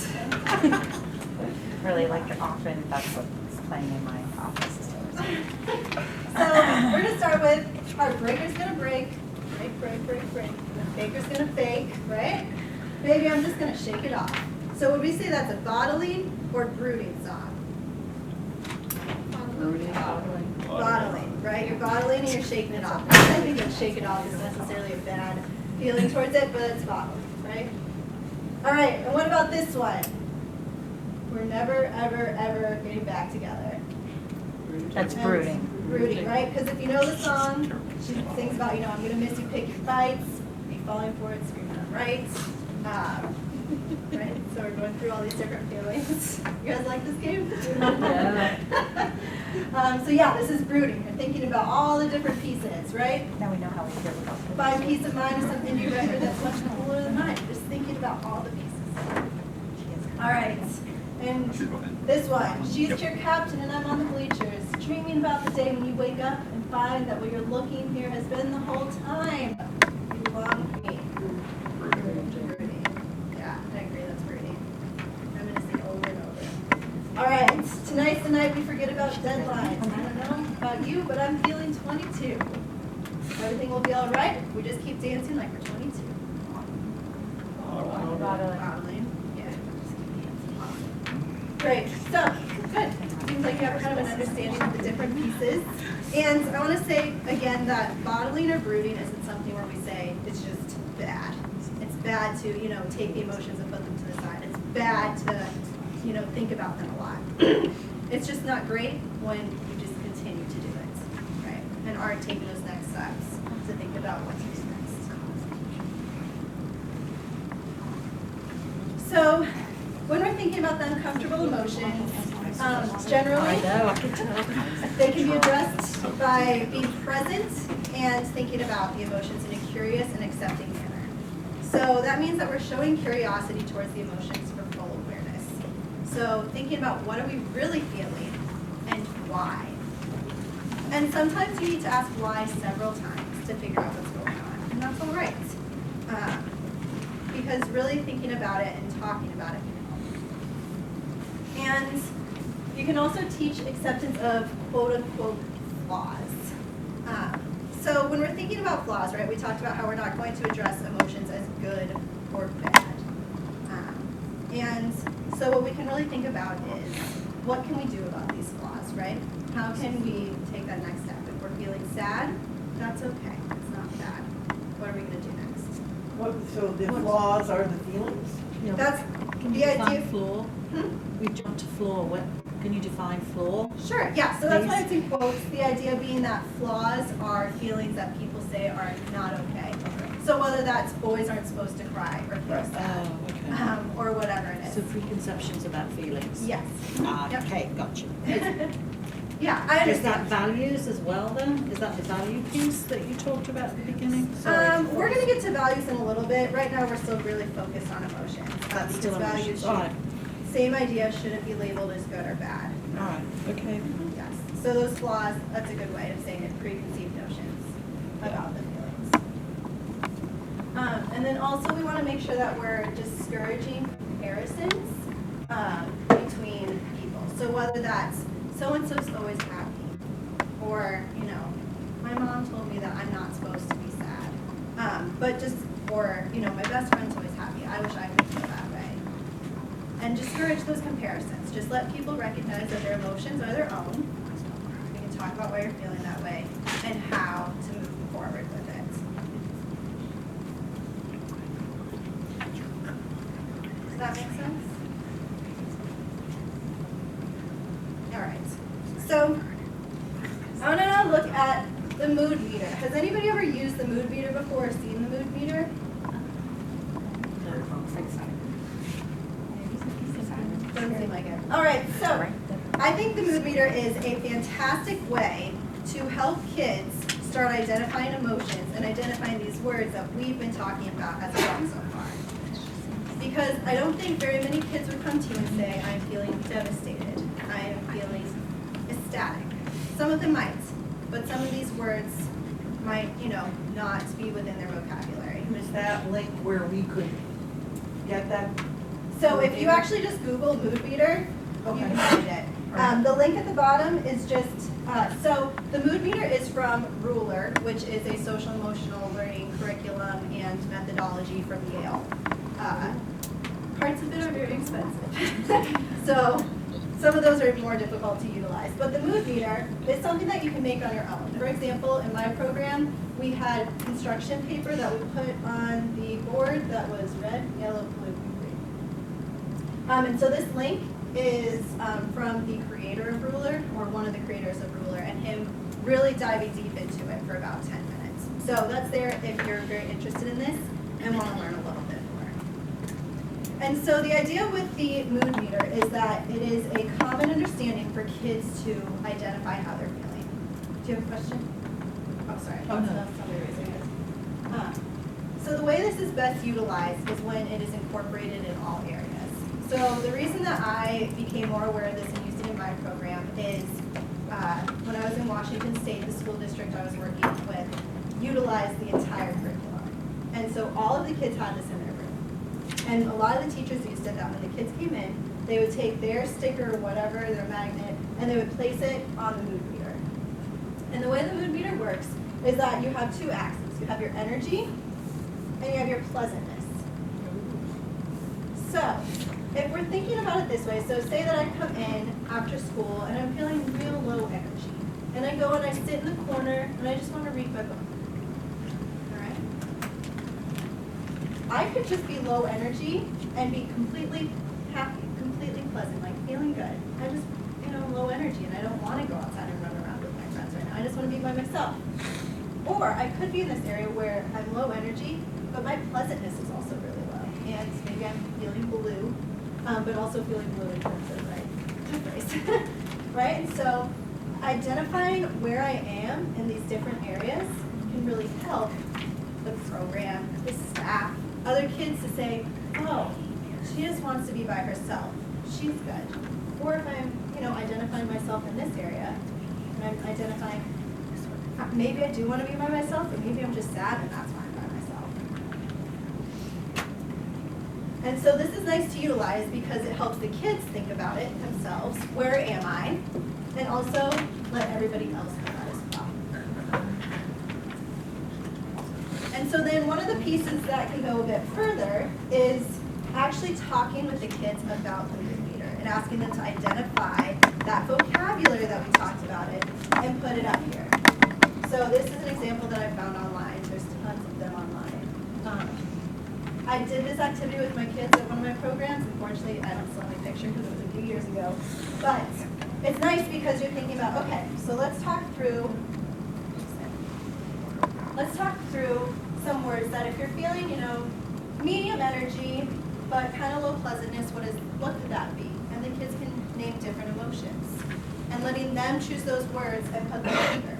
Really, like often that's what's playing in my office. so we're gonna start with our breaker's gonna break, break. The baker's gonna bake, right? Maybe I'm just gonna shake it off. So would we say that's a bottling or brooding song? Bottling, right? You're bottling and you're shaking it off. I don't think that shake it off is necessarily a bad feeling towards it, but it's bottling, right? All right, and what about this one? We're never, ever, ever getting back together. That's And brooding. Brooding, right? Because if you know the song, she sings about, you know, I'm gonna miss you, pick your fights, be falling for it, screaming on right. Right? So we're going through all these different feelings. You guys like this game? So yeah, this is brooding. You're thinking about all the different pieces, right? Now we know how we feel about this. Find peace of mind is something you record that's much cooler than mine. Just thinking about all the pieces. All right. And She's going in. this one, she's Yep. your captain and I'm on the bleachers, dreaming about the day when you wake up and find that what you're looking here has been the whole time. You belong to me. Brooding. Yeah, I agree, that's brooding. I'm gonna sing over and over. All right, tonight's the night we forget about deadlines. I don't know about you, but I'm feeling 22. Everything will be all right if we just keep dancing like we're 22. Modeling. Yeah. Great. So, good. Seems like you have kind of an understanding of the different pieces. And I want to say again that bottling or brooding isn't something where we say it's just bad. It's bad to, you know, take the emotions and put them to the side. It's bad to, you know, think about them a lot. It's just not great when you just continue to do it, right? And aren't taking those next steps to think about what to do next. So, when we're thinking about the uncomfortable emotions, generally, they can be addressed by being present and thinking about the emotions in a curious and accepting manner. So that means that we're showing curiosity towards the emotions for full awareness. So thinking about what are we really feeling and why. And sometimes you need to ask why several times to figure out what's going on, and that's all right. Because really thinking about it and talking about it can help. And you can also teach acceptance of quote-unquote flaws. So when we're thinking about flaws, right, we talked about how we're not going to address emotions as good or bad. And so what we can really think about is, what can we do about these flaws, right? How can we take that next step? If we're feeling sad, that's okay. It's not bad. What are we going to do next? So the flaws are the feelings? That's Can you the define idea. flaw? We jumped to flaw. What, can you define flaw? Sure, yeah, so that's why it's in quotes, the idea being that flaws are feelings that people say are not okay. So whether that's boys aren't supposed to cry or feel sad, Oh, okay. or whatever it So is. preconceptions about feelings? Yes. Yep. Okay, gotcha. Yeah, I Is that understand. values as well then? Is that the value piece that you talked about at the beginning? Sorry. We're gonna get to values in a little bit. Right now, we're still really focused on emotions. That's still Because values emotions. should- All right, Same idea, shouldn't be labeled as good or bad. all right, okay. Yes, so those flaws, that's a good way of saying it, preconceived notions about the feelings. And then also we want to make sure that we're discouraging comparisons between people. So whether that's so-and-so's always happy, or, you know, my mom told me that I'm not supposed to be sad. But just, or, you know, my best friend's always happy, I wish I could feel that way. And discourage those comparisons. Just let people recognize that their emotions are their own. We can talk about why you're feeling that way and how to move forward with it. Does that make sense? All right. So I want to now look at the mood meter. Has anybody ever used the mood meter before or seen the mood meter? Doesn't seem like it. All right, so I think the mood meter is a fantastic way to help kids start identifying emotions and identifying these words that we've been talking about as a talk so far. Because I don't think very many kids would come to you and say, I'm feeling devastated, I am feeling ecstatic. Some of them might, but some of these words might, you know, not be within their vocabulary. Is that link where we could get that? So if you actually just Google mood meter, you can find it. The link at the bottom is just, so the mood meter is from Ruler, which is a social emotional learning curriculum and methodology from Yale. Parts of it are very expensive. So some of those are more difficult to utilize. But the mood meter is something that you can make on your own. For example, in my program, we had construction paper that we put on the board that was red, yellow, blue, and green. And so this link is from the creator of Ruler, or one of the creators of Ruler, and him really diving deep into it for about 10 minutes. So that's there if you're very interested in this and want to learn a little bit more. And so the idea with the mood meter is that it is a common understanding for kids to identify how they're feeling. Do you have a question? Oh, sorry. Oh, no. Somebody raising it. So the way this is best utilized is when it is incorporated in all areas. So the reason that I became more aware of this and used it in my program is when I was in Washington State, the school district I was working with utilized the entire curriculum. And so all of the kids had this in their room. And a lot of the teachers used it that when the kids came in, they would take their sticker or whatever, their magnet, and they would place it on the mood meter. And the way the mood meter works is that you have two axes. You have your energy and you have your pleasantness. So, if we're thinking about it this way, so say that I come in after school and I'm feeling real low energy. And I go and I sit in the corner and I just want to read my book. Alright? I could just be low energy and be completely happy, completely pleasant, like feeling good. I just, low energy and I don't want to go outside and run around with my friends right now. I just want to be by myself. Or I could be in this area where I'm low energy, but my pleasantness is also really low. And maybe I'm feeling blue, but also feeling blue in terms of, race. Right? And so identifying where I am in these different areas can really help the program, the staff, other kids to say, oh, she just wants to be by herself. She's good. Or if I'm, identifying myself in this area, and I'm identifying, maybe I do want to be by myself, but maybe I'm just sad and that's why I'm by myself. And so this is nice to utilize because it helps the kids think about it themselves. Where am I? And also let everybody else know that as well. And so then one of the pieces that can go a bit further is actually talking with the kids about the mood meter and asking them to identify that vocabulary that we talked about it and put it up here. So this is an example that I found online. There's tons of them online. I did this activity with my kids at one of my programs. Unfortunately, I don't still have a picture because it was a few years ago. But it's nice because you're thinking about, okay, so let's talk through some words that if you're feeling, medium energy, but kind of low pleasantness, what could that be? And the kids can name different emotions. And letting them choose those words and put them together.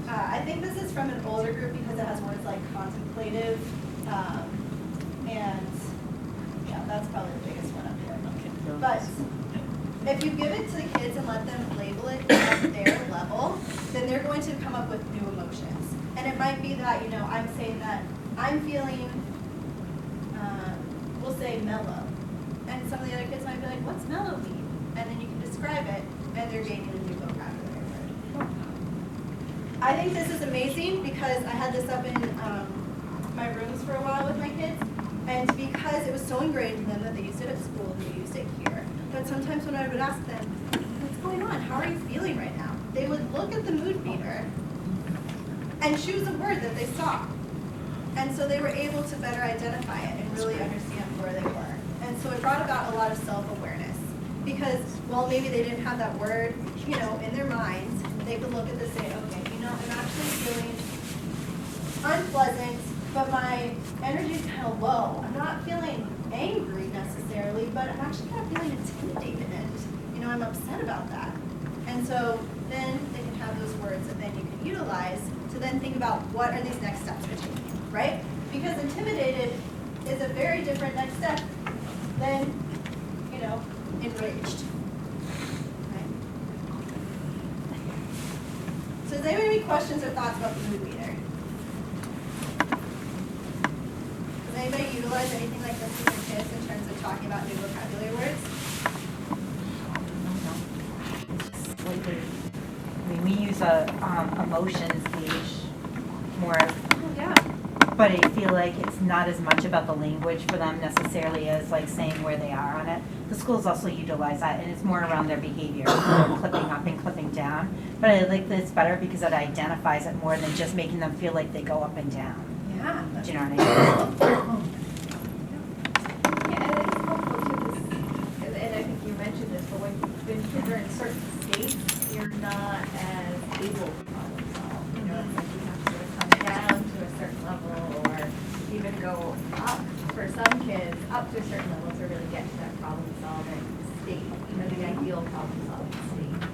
I think this is from an older group because it has words like contemplative, and yeah, that's probably the biggest one up here. But if you give it to the kids and let them label it at their level, then they're going to come up with new emotions. And it might be that, I'm saying that I'm feeling, we'll say mellow. And some of the other kids might be like, what's mellow mean? And then you can describe it, and they're gaining a new vocabulary word. I think this is amazing because I had this up in my rooms for a while with my kids, and because it was so ingrained in them that they used it at school and they used it here, but sometimes when I would ask them, what's going on? How are you feeling right now? They would look at the mood meter and choose a word that they saw. And so they were able to better identify it and really understand where they were. And so it brought about a lot of self-awareness. Because, well, maybe they didn't have that word, in their minds, they could look at this and say, okay, I'm actually feeling unpleasant, but my energy is kind of low. I'm not feeling angry necessarily, but I'm actually kind of feeling intimidated and, I'm upset about that. And so then they can have those words that then you can utilize to then think about what are these next steps we're taking, right? Because intimidated is a very different next step than, enraged. Right? So does anybody have any questions or thoughts about the mood meter? Does anybody utilize anything like this with their kids in terms of talking about new vocabulary words? We use a emotions gauge more, Yeah. but I feel like it's not as much about the language for them necessarily as like saying where they are on it. The schools also utilize that, and it's more around their behavior, clipping up and clipping down. But I like this better because it identifies it more than just making them feel like they go up and down. Yeah. Do you know what I mean? Yeah, and it's helpful too, and I think you certain level to really get to that problem solving state, you know, the ideal problem solving state.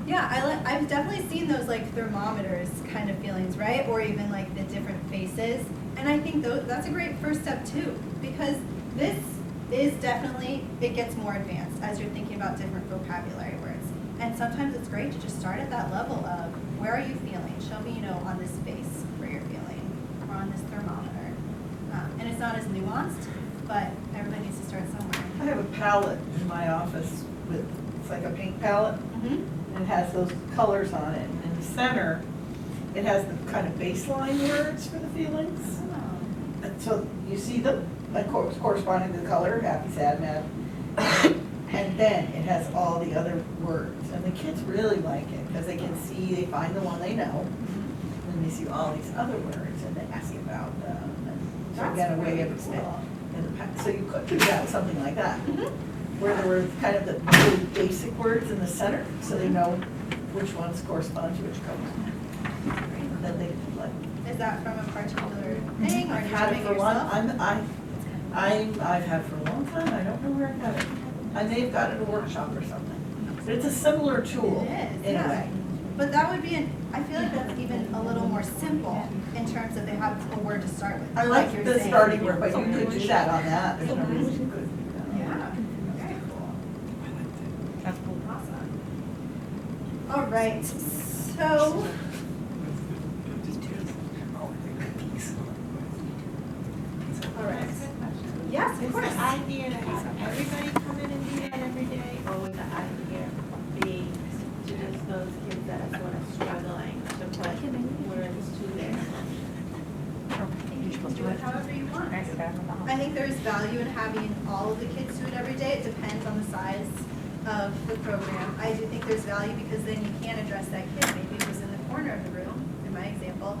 Yeah, I've definitely seen those like thermometers kind of feelings, right? Or even like the different faces. And I think that's a great first step too, because this is definitely, it gets more advanced as you're thinking about different vocabulary words. And sometimes it's great to just start at that level of, where are you feeling? Show me, you know, on this face where you're feeling, or on this thermometer. And it's not as nuanced, but everybody needs to start somewhere. I have a palette in my office with, it's like a paint palette. Mm-hmm. It has those colors on it, and in the center, it has the kind of baseline words for the feelings. And so you see them, of course, corresponding to the color, happy, sad, mad. And then it has all the other words, and the kids really like it, because they can see, they find the one they know, and they see all these other words, and they ask about them, and so again, a way of expanding. So you could do that, something like that. Where there were kind of the really basic words in the center, so they know which ones correspond to which color. Then they could like. Is that from a particular thing, or I've did you had make it it for one. yourself? I've had for a long time. I don't know where I got it. I may have got it at a workshop or something. But it's a similar tool It is, in yeah. a way. But that would be I feel like that's even a little more simple in terms of they have a word to start with. I like you're the saying. starting word, but you could do that on that. There's no reason you couldn't do that. Yeah, very cool. That's cool. Awesome. All right, so, all right. Yes, of Is course. the idea to have everybody come in and do that every day, or would the idea be to just those kids that are sort of struggling to put words to their? You can do it however you want. I think there's value in having all of the kids do it every day. It depends on the size of the program. I do think there's value because then you can address that kid maybe who's in the corner of the room, in my example.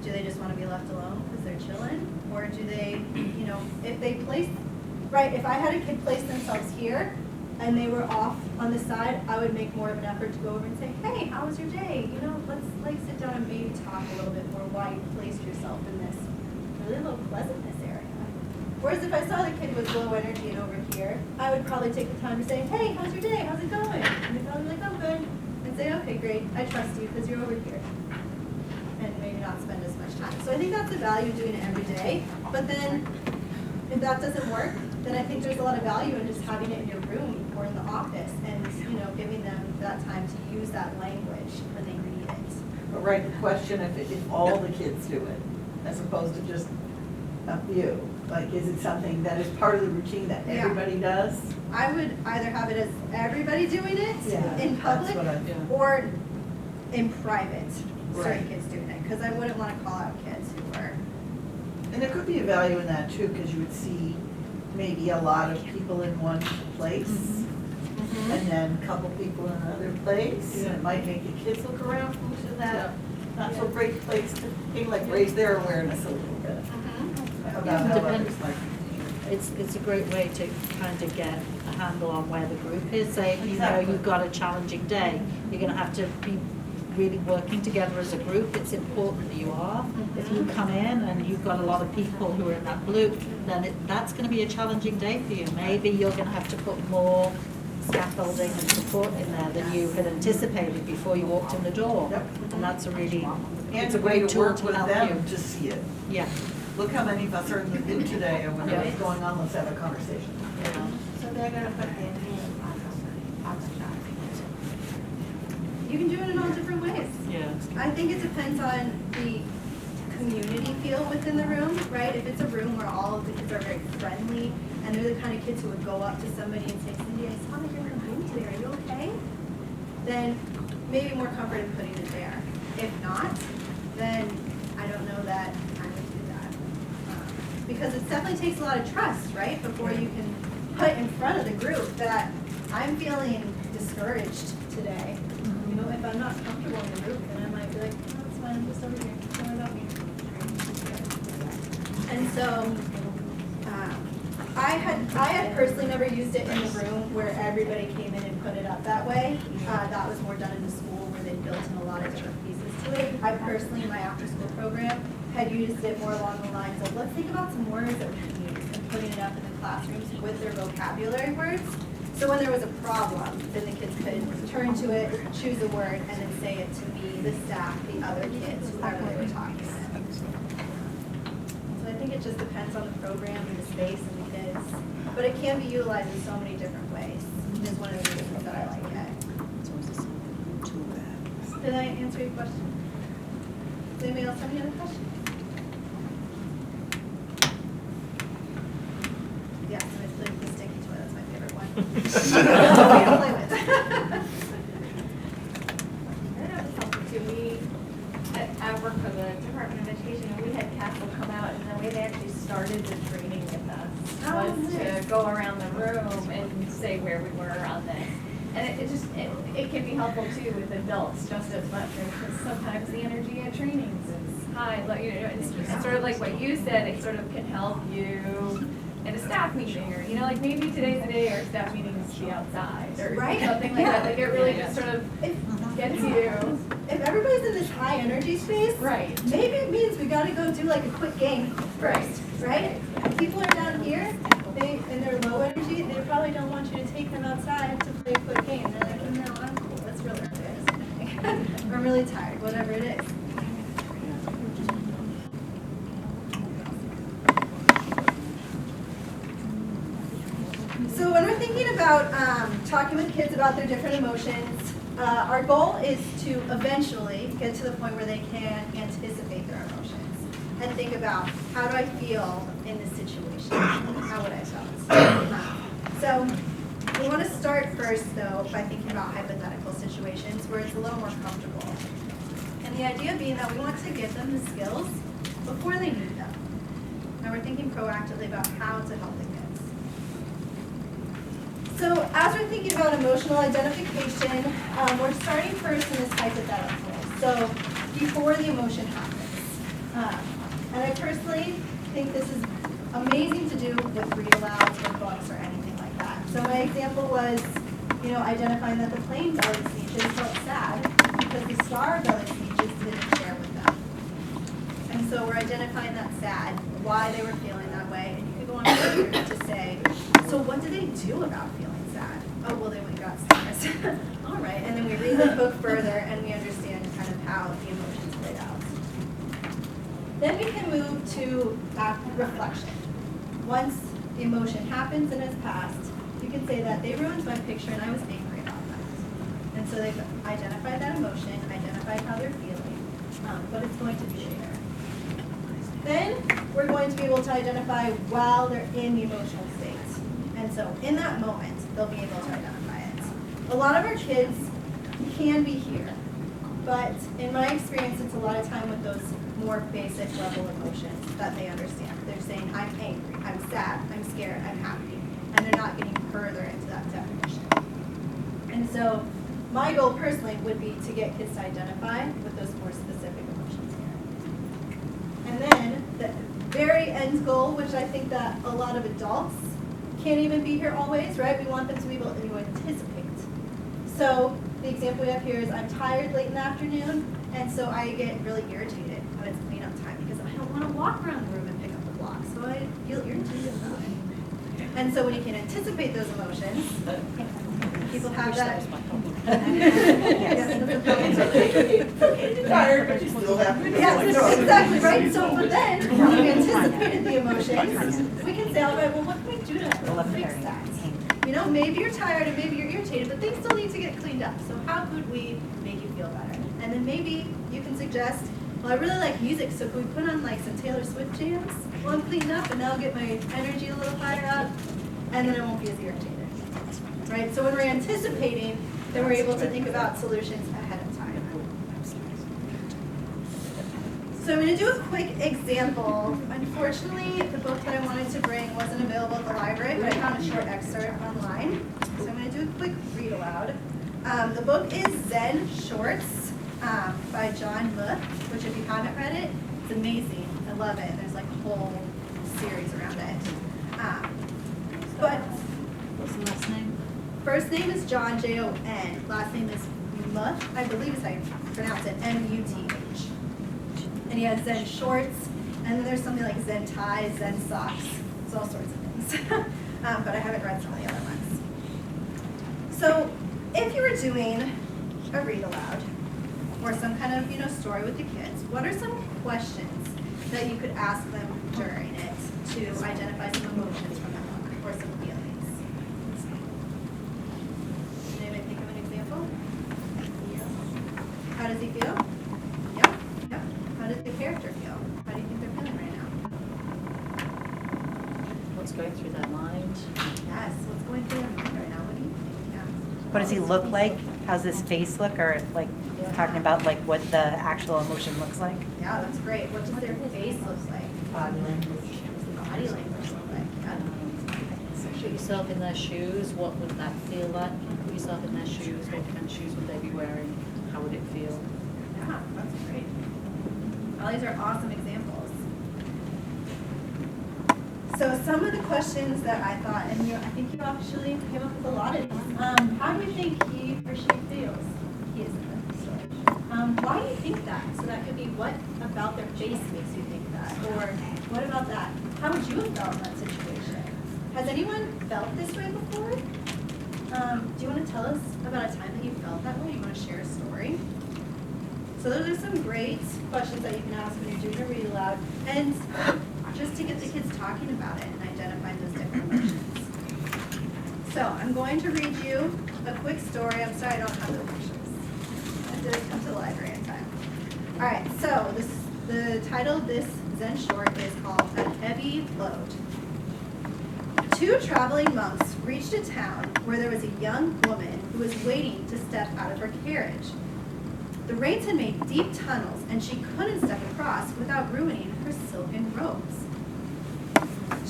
Do they just want to be left alone because they're chilling? Or do they, you know, if they place, right, if I had a kid place themselves here and they were off on the side, I would make more of an effort to go over and say, hey, how was your day? You know, let's like sit down and maybe talk a little bit more why you placed yourself in this really low pleasantness area. Whereas if I saw the kid was low energy and over here, I would probably take the time to say, hey, how's your day? How's it going? And they'd probably be like, oh, good. And say, okay, great, I trust you because you're over here. And maybe not spend as much time. So I think that's the value of doing it every day. But then, if that doesn't work, then I think there's a lot of value in just having it in your room or in the office and, you know, giving them that time to use that language when they need it. But right, the question if all the kids do it, as opposed to just a few, like, is it something that is part of the routine that Yeah. everybody does? I would either have it as everybody doing it Yeah, in public that's what I- or in private, certain Right. kids doing it. Because I wouldn't want to call out kids who are, And there could be a value in that too, because you would see maybe a lot of people in one place, and then a couple people in another place, and it might make the kids look around who's in that not so great place to, maybe like raise their awareness a little bit about how Depends. others like. It's a great way to kind of get a handle on where the group is. Say, if you know Exactly. you've got a challenging day, you're gonna have to be really working together as a group. It's important that you are. If you come in and you've got a lot of people who are in that group, then that's gonna be a challenging day for you. Maybe you're gonna have to put more scaffolding and support in there than you had anticipated before you walked in the door. Yep. And that's a really, And it's a a way great to tool work to with help them you. to see it. Yeah, Look how many of us are in the group today, and when it's going on, let's have a conversation. yeah. So they're gonna put their name on the chart. you can do it in all different ways. Yeah. I think it depends on the community feel within the room, right? If it's a room where all of the kids are very friendly and they're the kind of kids who would go up to somebody and say, Cindy, I saw that you're in the room today, are you okay? Then maybe more comfort in putting it there. If not, then I don't know that I would do that. Because it definitely takes a lot of trust, right? Before you can put in front of the group that I'm feeling discouraged today. You know, if I'm not comfortable in the group, then I might be like, oh, it's fine, I'm just over here, don't worry about me. And so, I had personally never used it in the room where everybody came in and put it up that way. That was more done in the school where they built in a lot of different pieces to it. I personally, in my after-school program, had used it more along the lines of, let's think about some words that we can use and putting it up in the classrooms with their vocabulary words. So when there was a problem, then the kids could turn to it, choose a word, and then say it to me, the staff, the other kids, whoever they were talking with. So I think it just depends on the program and the space and the kids. But it can be utilized in so many different ways. It is one of the reasons that I like it. Did I answer your question? Does anybody else have any other questions? Yes, and it's the sticky toy, that's my favorite one. To play with. I don't know if it's helpful too. We, I work for the Department of Education, and we had Castle come out, and the way they actually started the training with us was to go around the room and say where we were on this. And it can be helpful too with adults just as much, because sometimes the energy at trainings is high, it's sort of like what you said, it sort of can help you in a staff meeting, or, like maybe today's the day our staff meeting is to be outside, or Right. something like that, like it really just sort of gets you. If everybody's in this high energy space, Right. maybe it means we gotta go do like a quick game first, right? If people are down here, and they're low energy, they probably don't want you to take them outside to play a quick game. They're like, no, I'm cool, let's really do this. Or I'm really tired, whatever it is. So when we're thinking about talking with kids about their different emotions, our goal is to eventually get to the point where they can anticipate their emotions and think about, how do I feel in this situation? How would I feel? So we want to start first, though, by thinking about hypothetical situations where it's a little more comfortable. And the idea being that we want to give them the skills before they need them. And we're thinking proactively about how to help the kids. So as we're thinking about emotional identification, we're starting first in this hypothetical. So before the emotion happens. And I personally think this is amazing to do with read-alouds or books or anything like that. So my example was, identifying that the plain belly speeches felt sad because the star belly speeches didn't share with them. And so we're identifying that sad, why they were feeling that way. And you could go on further to say, so what did they do about feeling sad? Oh, well, they went and got stars. All right, and then we read the book further and we understand kind of how the emotions played out. Then we can move to reflection. Once the emotion happens and has passed, you can say that they ruined my picture and I was angry about that. And so they've identified that emotion, identified how they're feeling, but it's going to be there. Then we're going to be able to identify while they're in the emotional state. And so in that moment, they'll be able to identify it. A lot of our kids can be here, but in my experience, it's a lot of time with those more basic level emotions that they understand. They're saying, I'm angry, I'm sad, I'm scared, I'm happy, and they're not getting further into that definition. And so my goal personally would be to get kids to identify with those more specific emotions here. And then the very end goal, which I think that a lot of adults can't even be here always, right? We want them to be able to anticipate. So the example we have here is I'm tired late in the afternoon, and so I get really irritated when it's cleanup time because I don't want to walk around the room and pick up the blocks, so I feel irritated about it. And so when you can anticipate those emotions, people have that. It's okay to be tired, but you still have to. Yes, exactly, right? So, but then, when we anticipated the emotions, we can say, all right, well, what can we do to fix that? Maybe you're tired and maybe you're irritated, but things still need to get cleaned up. So how could we make you feel better? And then maybe you can suggest, well, I really like music, so can we put on like some Taylor Swift jams while I'm cleaning up, and that'll get my energy a little higher up, and then I won't be as irritated. Right? So when we're anticipating, then we're able to think about solutions ahead of time. So I'm going to do a quick example. Unfortunately, the book that I wanted to bring wasn't available at the library, but I found a short excerpt online. So I'm going to do a quick read aloud. The book is Zen Shorts by John Muth, which if you haven't read it, it's amazing. I love it. There's like a whole series around it. But What's the last name? first name is John, Jon. Last name is Muth, I believe is how you pronounce it, Muth. And he has Zen Shorts And then there's something like Zen ties, Zen socks, it's all sorts of things. But I haven't read some of the other ones. So if you were doing a read aloud or some kind of, story with the kids, what are some questions that you could ask them during it to identify some emotions from the book or some feelings? Anybody think of an example? How does he feel? Yeah. How does the character feel? How do you think they're feeling right now? What's going through their mind? Yes, what's going through their mind right now? What do you think? Yeah. What does he look like? How's his face look? Or like talking about like what the actual emotion looks like? Yeah, that's great. What does their face look like? Body language. What does the body language look like? Yeah. Put yourself in their shoes, what would that feel like? Put yourself in their shoes, what kind of shoes would they be wearing? How would it feel? Yeah, that's great. All these are awesome examples. So some of the questions that I thought, and I think you actually came up with a lot of these. How do you think he or she feels? He is in the story. Why do you think that? So that could be what about their face makes you think that? Or what about that? How would you have felt in that situation? Has anyone felt this way before? Do you want to tell us about a time that you felt that way? You want to share a story? So those are some great questions that you can ask when you're doing a read aloud, and just to get the kids talking about it and identifying those different emotions. So I'm going to read you a quick story. I'm sorry I don't have the pictures. I didn't come to the library in time. All right, so the title of this Zen short is called A Heavy Load. 2 traveling monks reached a town where there was a young woman who was waiting to step out of her carriage. The rains had made deep tunnels, and she couldn't step across without ruining her silken robes.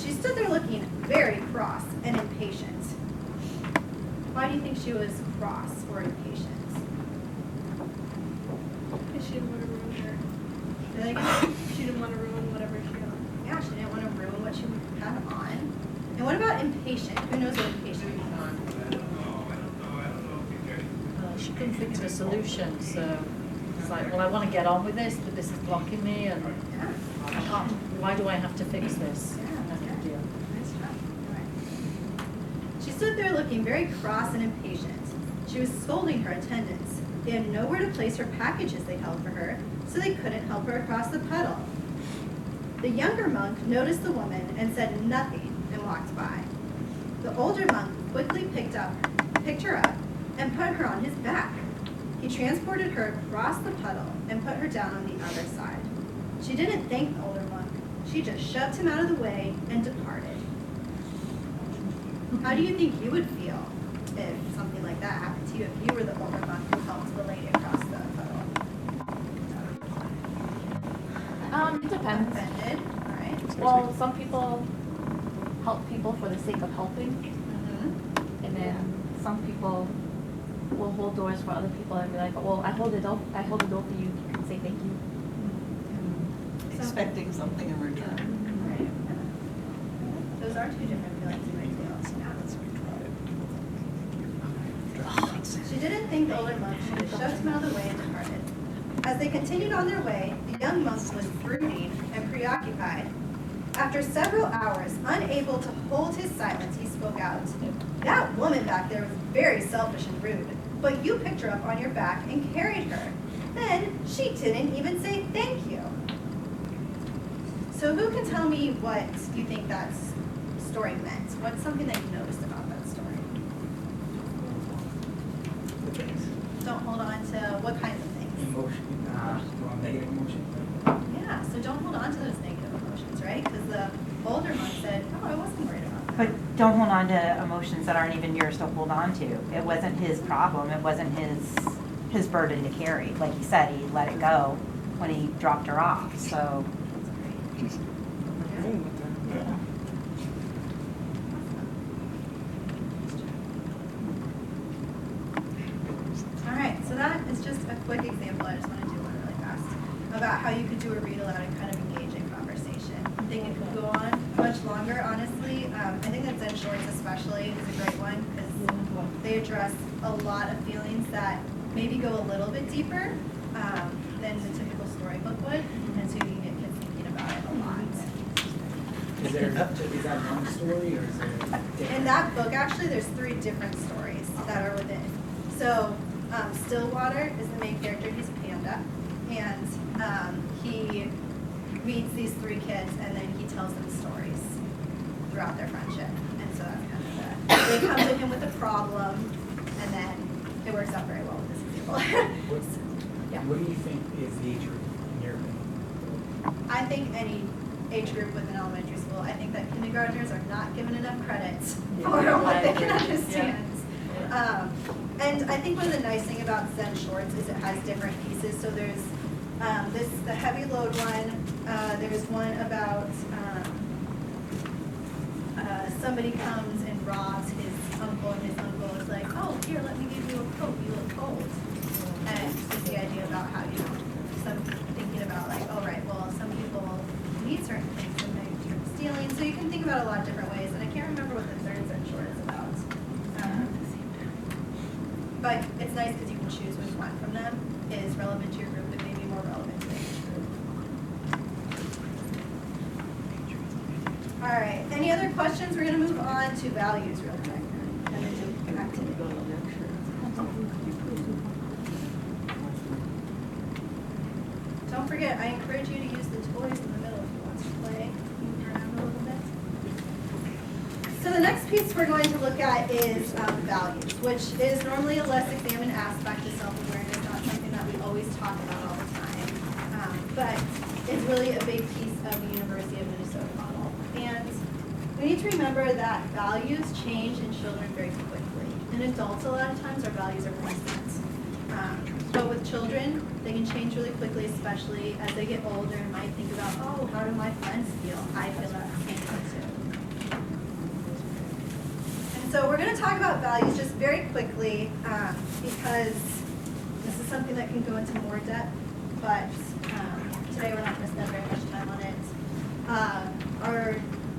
She stood there looking very cross and impatient. Why do you think she was cross or impatient? Because she didn't want to ruin her. Say that again? She didn't want to ruin whatever she had. Yeah, she didn't want to ruin what she had on. And what about impatient? Who knows what impatient means? She couldn't think of a solution, so it's like, well, I want to get on with this, but this is blocking me, and Yeah. I can't, why do I have to fix this? Yeah, Kind of deal. Nice job. All right. She stood there looking very cross and impatient. She was scolding her attendants. They had nowhere to place her packages they held for her, so they couldn't help her across the puddle. The younger monk noticed the woman and said nothing and walked by. The older monk quickly picked her up and put her on his back. He transported her across the puddle and put her down on the other side. She didn't thank the older monk. She just shoved him out of the way and departed. How do you think you would feel if something like that happened to you, if you were the older monk who helped the lady across the puddle? It depends. Offended, all right. Well, some people help people for the sake of helping, Mhm. and then some people will hold doors for other people and be like, well, I hold the door for you, you can say thank you. Expecting something in return. Right. Those are 2 different feelings you might feel. She didn't thank the older monk. She just shoved him out of the way and departed. As they continued on their way, the young monk was brooding and preoccupied. After several hours, unable to hold his silence, he spoke out. That woman back there was very selfish and rude, but you picked her up on your back and carried her. Then she didn't even say thank you. So who can tell me what you think that story meant? What's something that you noticed about that story? Don't hold on to what kinds of things? Emotion, well, negative emotion. Yeah, so don't hold on to those negative emotions, right? Because the older monk said, oh, I wasn't worried about that. But don't hold on to emotions that aren't even yours to hold on to. It wasn't his problem. It wasn't his burden to carry. Like he said, he let it go when he dropped her off. So All right, so that is just a quick example. I just want to do one really fast about how you could do a read aloud and kind of engage in conversation. I think it could go on much longer, honestly. I think that Zen Shorts especially is a great one because they address a lot of feelings that maybe go a little bit deeper than the typical storybook would, and so you can get kids thinking about it a lot. Is that one story or is it different? In that book, actually, there's 3 different stories that are within. So, Stillwater is the main character. He's a panda, and he meets these 3 kids, and then he tells them stories throughout their friendship. And so that's kind of they come to him with a problem, and then it works out very well with this people. Yeah. What do you think is the age group in your opinion? I think any age group within elementary school, I think that kindergartners are not given enough credit for what they can understand. And I think one of the nice thing about Zen Shorts is it has different pieces. So there's the heavy load one. There's one about somebody comes and robs his uncle, and his uncle is like, oh, here, let me give you a coat, you look cold. And just the idea about how, some thinking about like, oh, right, well, some people need certain things and they turn to stealing. So you can think about a lot of different ways. And I can't remember what the third Zen Short is about. But it's nice because you can choose which one from them is relevant to your group and maybe more relevant to the age group. All right, any other questions? We're going to move on to values real quick and then do activity. Don't forget, I encourage you to use the toys in the middle if you want to play. Move around a little bit. So the next piece we're going to look at is values, which is normally a less examined aspect of self-awareness, not something that we always talk about all the time. But it's really a big piece of the University of Minnesota model. And we need to remember that values change in children very quickly. In adults, a lot of times our values are constant. But with children, they can change really quickly, especially as they get older and might think about, oh, how do my friends feel? I feel that same way too. And so we're going to talk about values just very quickly because this is something that can go into more depth, but today we're not going to spend very much time on it. Our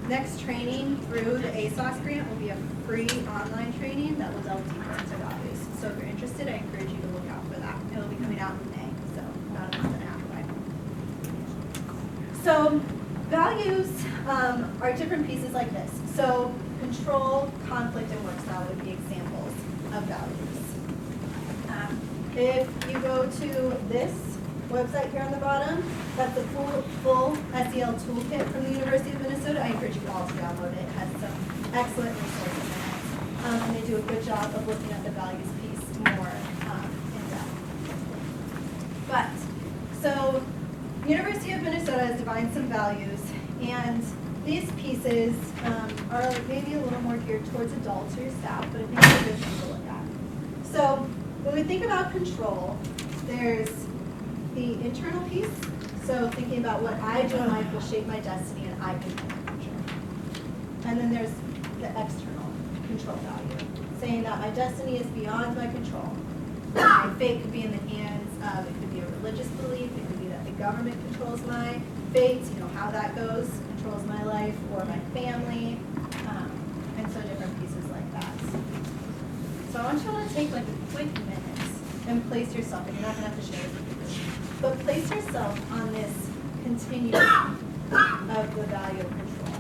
next training through the ASOS grant will be a free online training that will delve deeper into values. So if you're interested, I encourage you to look out for that. It'll be coming out in May, so about a month and a half away. So values are different pieces like this. So control, conflict, and work style would be examples of values. If you go to this website here on the bottom, that's the full SEL toolkit from the University of Minnesota. I encourage you all to download it. It has some excellent resources in it. And they do a good job of looking at the values piece more in depth. But, so, University of Minnesota has defined some values, and these pieces are maybe a little more geared towards adults or your staff, but I think they're good things to look at. So, when we think about control, there's the internal piece, so thinking about what I do in life will shape my destiny and I can make my future. And then there's the external control value, saying that my destiny is beyond my control. My fate could be in the hands of, it could be a religious belief, it could be that the government controls my fate, how that goes, controls my life, or my family, and so different pieces like that. So I want you all to take like a quick minute and place yourself, and you're not going to have to share this with people, but place yourself on this continuum of the value of control.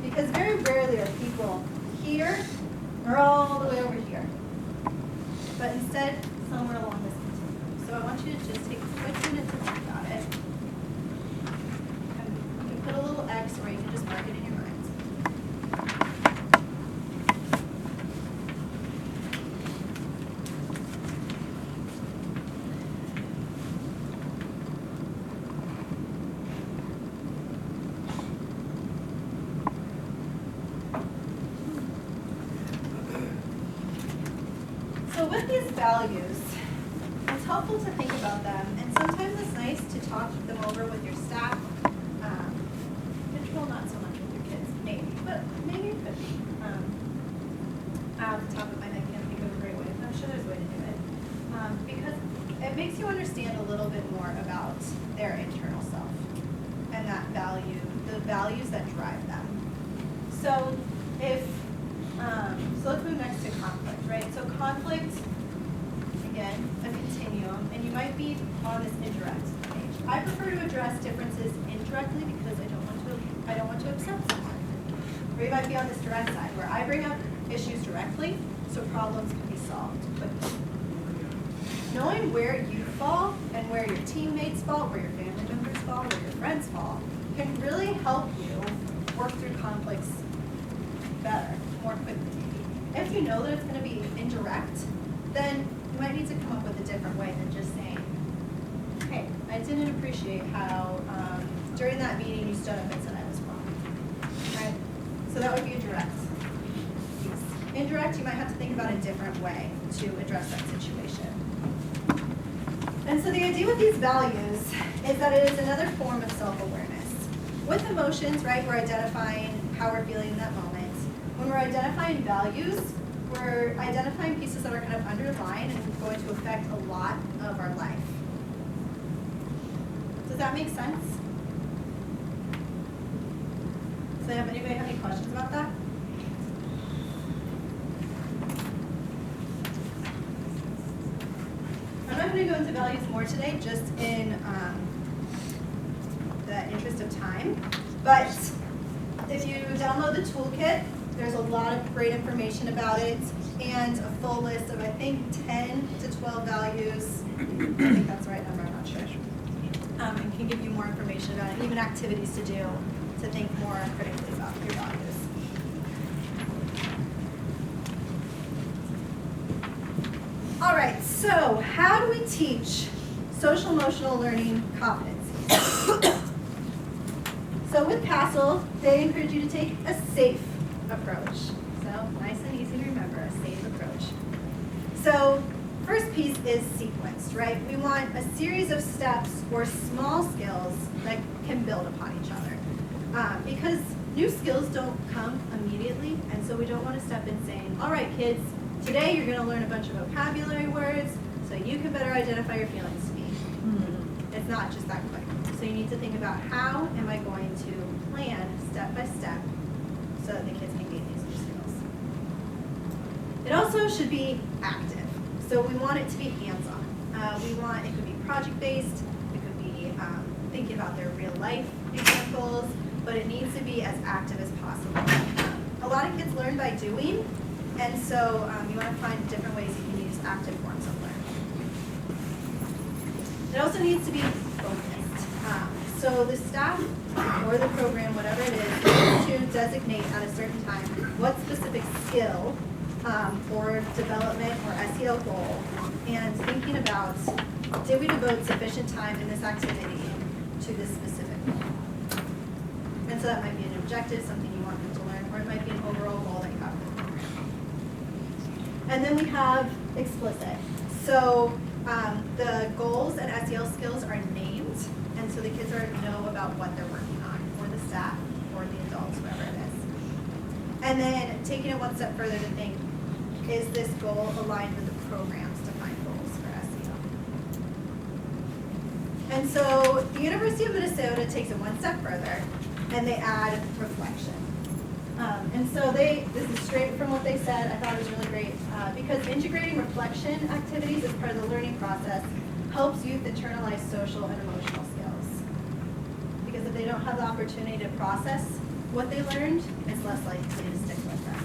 Because very rarely are people here or all the way over here, but instead somewhere along this continuum. So I want you to just take a quick minute to think about it. And you can put a little X, or you can just mark it in your mind. So with these values, it's helpful to think about them, and sometimes it's nice to talk them over with your staff. Control, not so much with your kids, maybe, but maybe it could be. Off the top of my head, I can't think of a great way, but I'm sure there's a way to do it. Because it makes you understand a little bit more about their internal self and that value, the values that drive them. So if so let's move next to conflict, right? So conflict, again, a continuum, and you might be on this indirect page. I prefer to address differences indirectly because I don't want to upset someone. Or you might be on this direct side, where I bring up issues directly, so problems can be solved quickly. Knowing where you fall and where your teammates fall, where your family members fall, where your friends fall, can really help you work through conflicts better, more quickly. If you know that it's going to be indirect, then you might need to come up with a different way than just saying, hey, I didn't appreciate how during that meeting you stood up and said I was wrong. Right? So that would be a direct piece. Indirect, you might have to think about a different way to address that situation. And so the idea with these values is that it is another form of self-awareness. With emotions, right, we're identifying how we're feeling in that moment. When we're identifying values, we're identifying pieces that are kind of underlying and going to affect a lot of our life. Does that make sense? So anybody have any questions about that? I'm not going to go into values more today, just in the interest of time. But if you download the toolkit, there's a lot of great information about it and a full list of, I think, 10 to 12 values. I think that's the right number, I'm not sure. And can give you more information about it, even activities to do to think more critically about your values. All right, so how do we teach social emotional learning competencies? So with CASEL, they encourage you to take a SAFE approach. So nice and easy to remember, a SAFE approach. So first piece is sequenced, right? We want a series of steps or small skills that can build upon each other. Because new skills don't come immediately, and so we don't want to step in saying, all right, kids, today you're going to learn a bunch of vocabulary words so you can better identify your feelings to me. It's not just that quick. So you need to think about how am I going to plan step by step so that the kids can gain these new skills. It also should be active. So we want it to be hands-on. It could be project-based, it could be thinking about their real life examples, but it needs to be as active as possible. A lot of kids learn by doing, and so you want to find different ways you can use active forms of learning. It also needs to be focused. So the staff or the program, whatever it is, needs to designate at a certain time what specific skill or development or SEL goal, and thinking about, did we devote sufficient time in this activity to this specific goal? And so that might be an objective, something you want them to learn, or it might be an overall goal that you have for the program. And then we have explicit. So the goals and SEL skills are named, and so the kids know about what they're working on, or the staff, or the adults, whoever it is. And then taking it one step further to think, is this goal aligned with the program's defined goals for SEL? And so the University of Minnesota takes it one step further, and they add reflection. And so this is straight from what they said. I thought it was really great because integrating reflection activities as part of the learning process helps youth internalize social and emotional skills. Because if they don't have the opportunity to process what they learned, it's less likely to stick with them.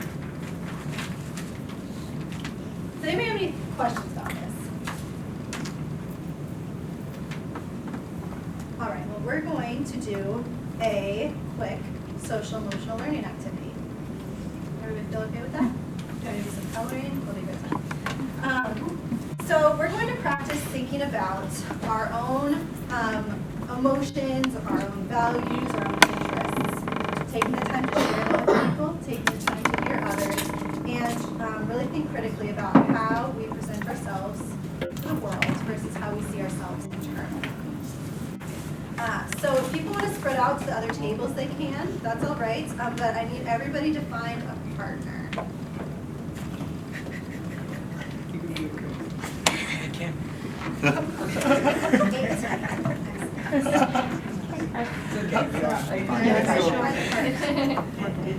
Does anybody have any questions about this? All right, well, we're going to do a quick social emotional learning activity. Everybody feel okay with that? Do I need some coloring? We'll leave it at that. So we're going to practice thinking about our own emotions, our own values, our own interests. Taking the time to share them with people, taking the time to hear others, and really think critically about how we present ourselves to the world versus how we see ourselves internally. So if people want to spread out to the other tables, they can. That's all right. But I need everybody to find a partner.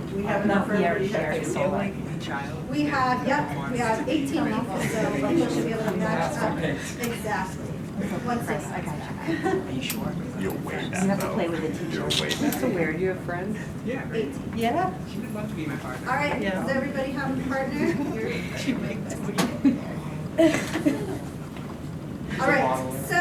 We have enough for everybody here. We have 18 people, so people should be able to match up. Exactly. 160. Are you sure? You're way You back have to though. play with the teacher. You're way That's back. so weird. You have friends? Yeah, great. Yeah. She would love to be my partner. All right, Yeah. does everybody have a partner? All right, so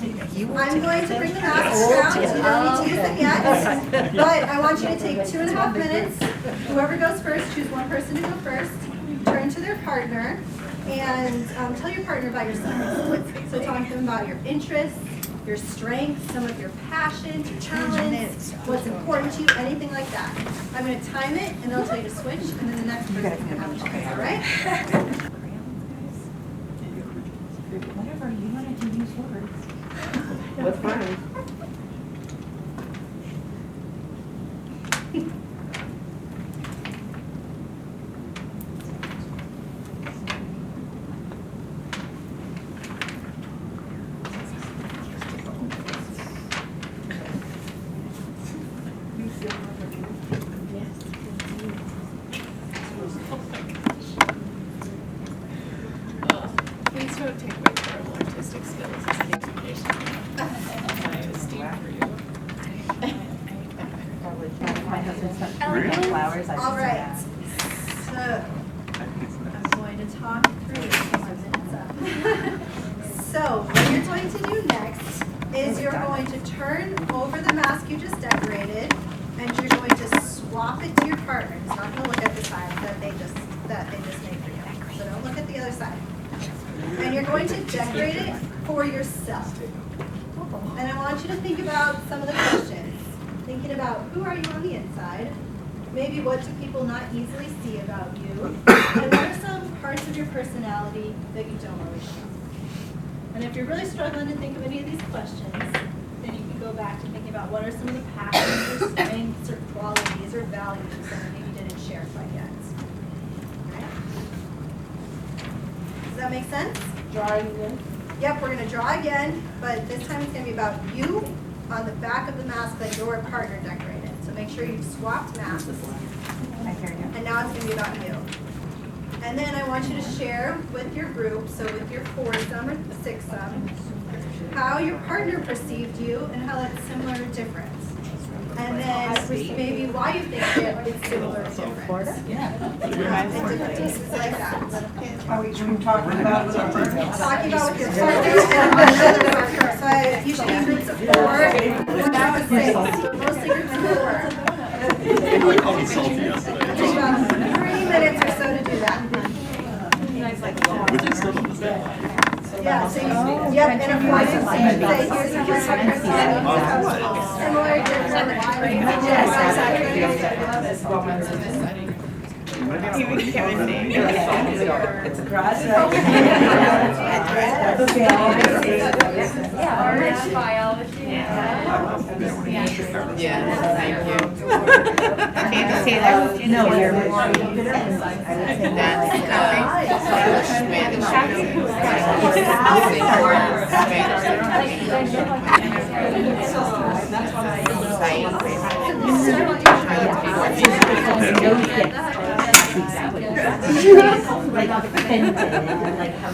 I'm going to bring the masks around. You don't need to use them yet, but I want you to take 2.5 minutes. Whoever goes first, choose one person to go first. Turn to their partner and tell your partner about yourself. So talk to them about your interests, your strengths, some of your passions, your talents, what's important to you, anything like that. I'm going to time it, and they'll tell you to switch, and then the next person can have a chance, all right? Whatever, you wanted to use words. What's fine? Please don't take my terrible artistic skills as an indication of my esteem for you. My husband spent flowers. All right, so I'm going to talk through my minutes up. So what you're going to do next is you're going to turn over the mask you just decorated, and you're going to swap it to your partner. It's not going to look at the side that they just made for you. So don't look at the other side. And you're going to decorate it for yourself. And I want you to think about some of the questions. Thinking about who are you on the inside, maybe what do people not easily see about you, and what are some parts of your personality that you don't always show. And if you're really struggling to think of any of these questions, then you can go back to thinking about what are some of the passions or strengths or qualities or values that maybe didn't share quite yet. Okay? Does that make sense? Drawing again. Yep, we're gonna draw again, but this time it's gonna be about you on the back of the mask that your partner decorated. So make sure you've swapped masks, I hear you. and now it's gonna be about you. And then I want you to share with your group, so with your foursome or sixsome, how your partner perceived you and how that's similar or different. And then maybe why you think it's similar or different. And different pieces like that. Are we talking about with our partner? Talking about with your partner and another partner. So I usually use groups of 4, that was 6, but mostly groups of 4. Everyone called me salty yesterday. Take about 3 minutes or so to do that. Which is still on the stand. Yeah, so you, yep, and a voice and say, here's your personality, similar, different. It's a cross. Yeah, or biology. Yeah, thank you. Candace Taylor. No, you're more. I would say like offended and like how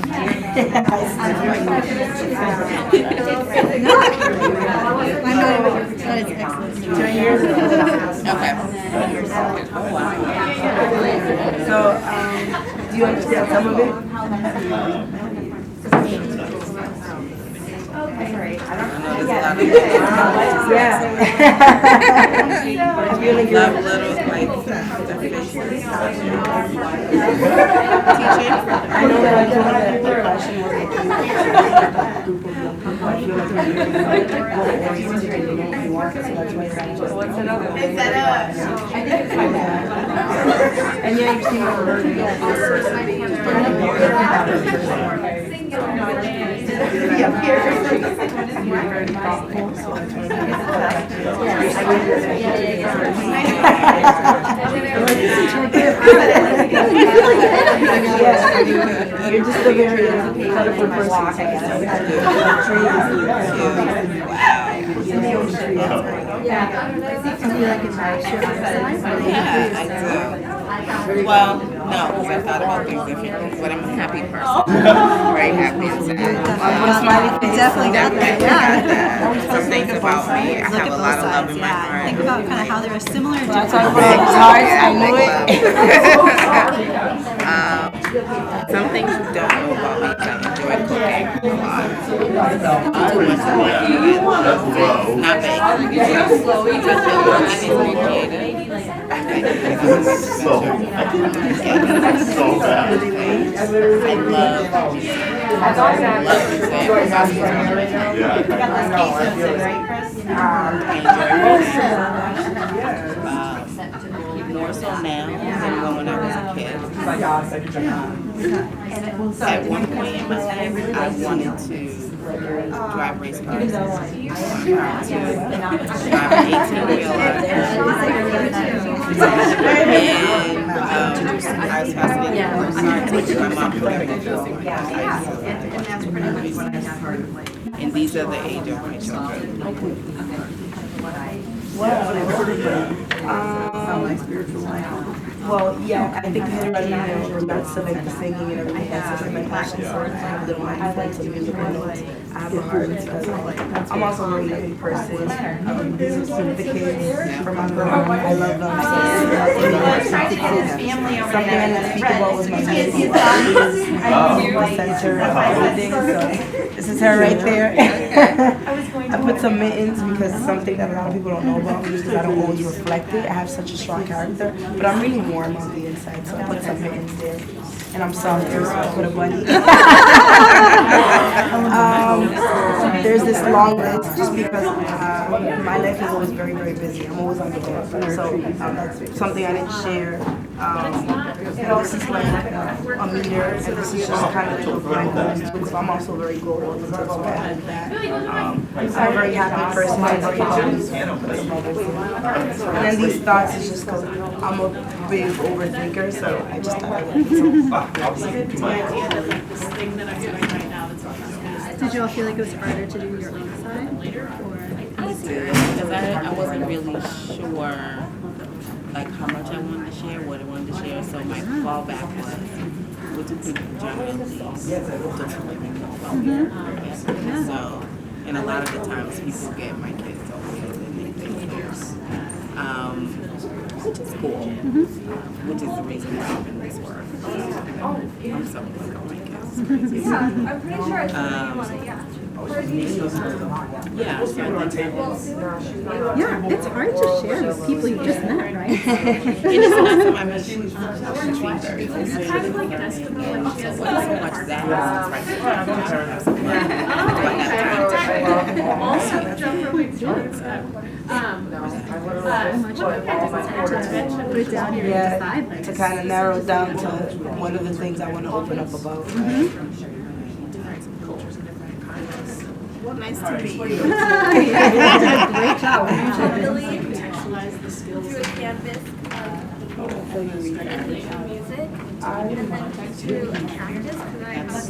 So, do you understand some of it? Yeah. I feel like you're little, like, I know that I don't have the passion or I feel like what's another? I think it's my dad. And yeah, you've seen you're just a very colorful person. Yeah. Well, no, because I thought about things differently, but I'm a happy person. Very happy inside. Definitely got that, yeah. Some things about me, I have a lot of love in my heart. Think about kind of how there are similar and different. I knew it. Some things you don't know about me is I enjoy cooking a lot. Too much of it. Not big. More so now than when I was a kid. At one point in my life, I wanted to drive race cars. Drive an 18-wheeler. And I was fascinated with cars, which my mom put everything. And these are the age of my children. Well, yeah, I think I hit it right now in regards to like the singing and everything. That's like my passion. So I have the mind to play some musical notes. I have a heart because I'm also a very loving person. The kids from my grandma, I love them. Something I didn't speak about was my music. The center of everything. So this is her right there. I put some mittens because it's something that a lot of people don't know about me because I don't always reflect it. I have such a strong character, but I'm really warm on the inside, so I put some mittens there. And I'm soft, so I put a bunny. There's this long list just because my life is always very, very busy. I'm always on the go. So that's something I didn't share. This is like a meter, so this is just kind of like my goals. So I'm also very goal-oriented, so I have that. I'm a very happy person. I'm very happy. And then these thoughts is just because I'm a big overthinker, so I just thought I would. Did you all feel like it was harder to do your own side or easier? Because I wasn't really sure like how much I wanted to share, what I wanted to share, so my fallback was what do people generally don't let me know about me. So, and a lot of the times people get my kids okay and they think which is cool, which is the reason why I'm in this work. I'm so like, oh my kids, it's crazy. Yeah, I'm pretty sure it's Yeah, so I think Yeah, it's hard to share with people you just met, right? and it's not something I mean, she's very sensitive. So much that Also, jump really towards Put it down here and decide. Like, To kind of narrow it down to one of the things I want to open up about. Well, nice to meet you. great job. contextualize the skills through a canvas of music, and then through a practice, because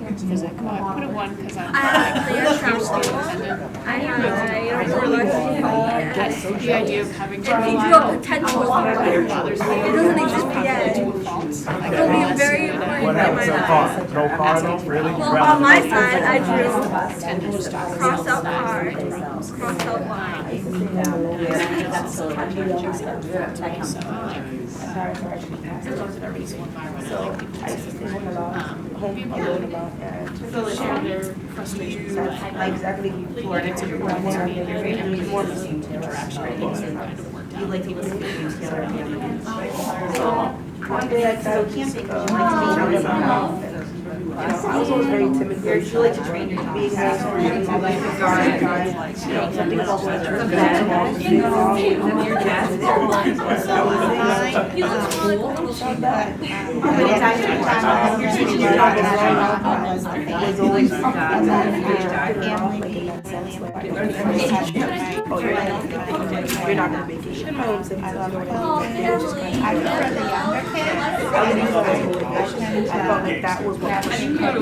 Put a one because I'm the idea of having to a potential it doesn't exist yet. It'll be very important in my life. Well, on my side, I drew cross out card, cross out line. Home alone about share their frustrations. exactly More You like people to be together. one day I started camping. I was always very timid. You like to train your being out and all that. Something else was you're not gonna make it. You can home since I felt like that was what get to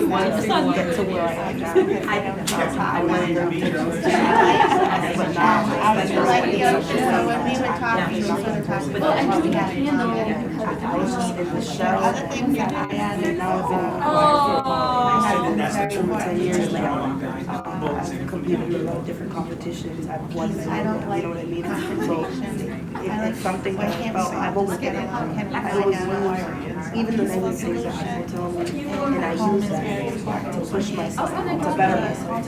where I am now. I don't know. I wanted them to but now You like the ocean, so when we would talk, we sort of talked But about I how we think had it's in the it. I was in the shell. Other things that I added. Now I've been I had been for 10 years now. I've competed in a lot of different competitions. I've won many, I don't like you know what I mean? confrontation. It's something that I felt I've always Get along, can we I find always out? use even the negative things that people tell me, and I use that to push myself, to better myself.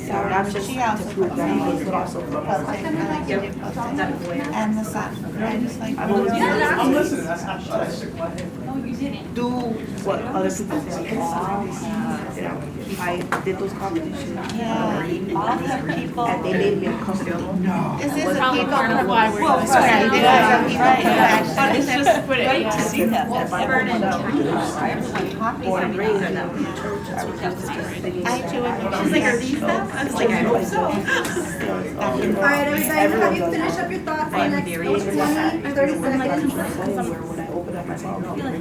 So not just to prove that I'm good, but also for Posting, myself. I like to do posting. And the sun, I just like. I've always I'm used No, you didn't. do what other people say. You know, I did those competitions. Yeah, all the people. And they made me uncomfortable. No. This is the people from why we're doing this. Right, these are the people who actually. But it's just great to see that. Born and raised in church, I was used to just singing. I do it. She's like, are these them? I was like, I hope so. All right, everybody, have you finished up your thoughts in the next 20 or 30 seconds? Where when I open up my mouth, I feel like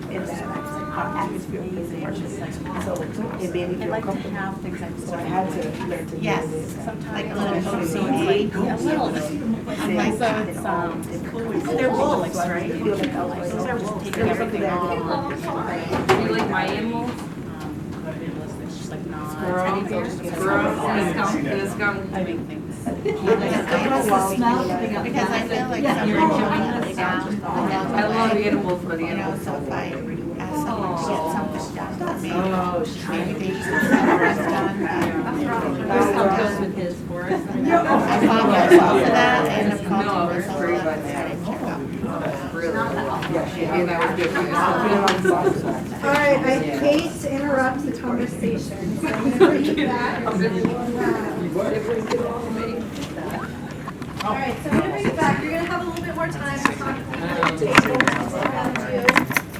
in that atmosphere of music. So it made me feel comfortable. So I had to learn to deal Yes, with it. sometimes like a little OCD. A little bit. I'm like, so it's, They're wolves, right? I feel like I was Those are wolves. taking everything on. You like my animals? It's just like not. The skunk living things. because I feel like some people are really down. I love animals, but the You know, animals. so if I ask someone to get something done for me, Oh, maybe they just get done. There's some goes with his forest. I found myself for that and the No, culture it's was free all by that I didn't care about. Really? And I would give All right, I hate to interrupt the conversation, so I'm gonna bring you back. All right, so I'm gonna bring you back. You're gonna have a little bit more time to talk to people around you.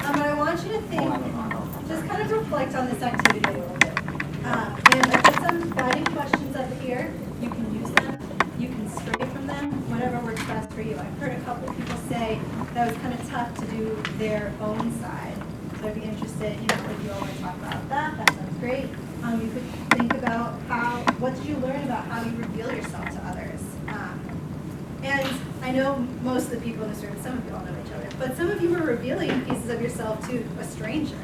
But I want you to think, just kind of reflect on this activity a little bit. And I put some guiding questions up here. You can use them. You can stray from them, whatever works best for you. I've heard a couple people say that was kind of tough to do their own side. So if you're interested, you know, if you all want to talk about that, that sounds great. You could think about what did you learn about how you reveal yourself to others? And I know most of the people in this room, some of you all know each other, but some of you were revealing pieces of yourself to a stranger.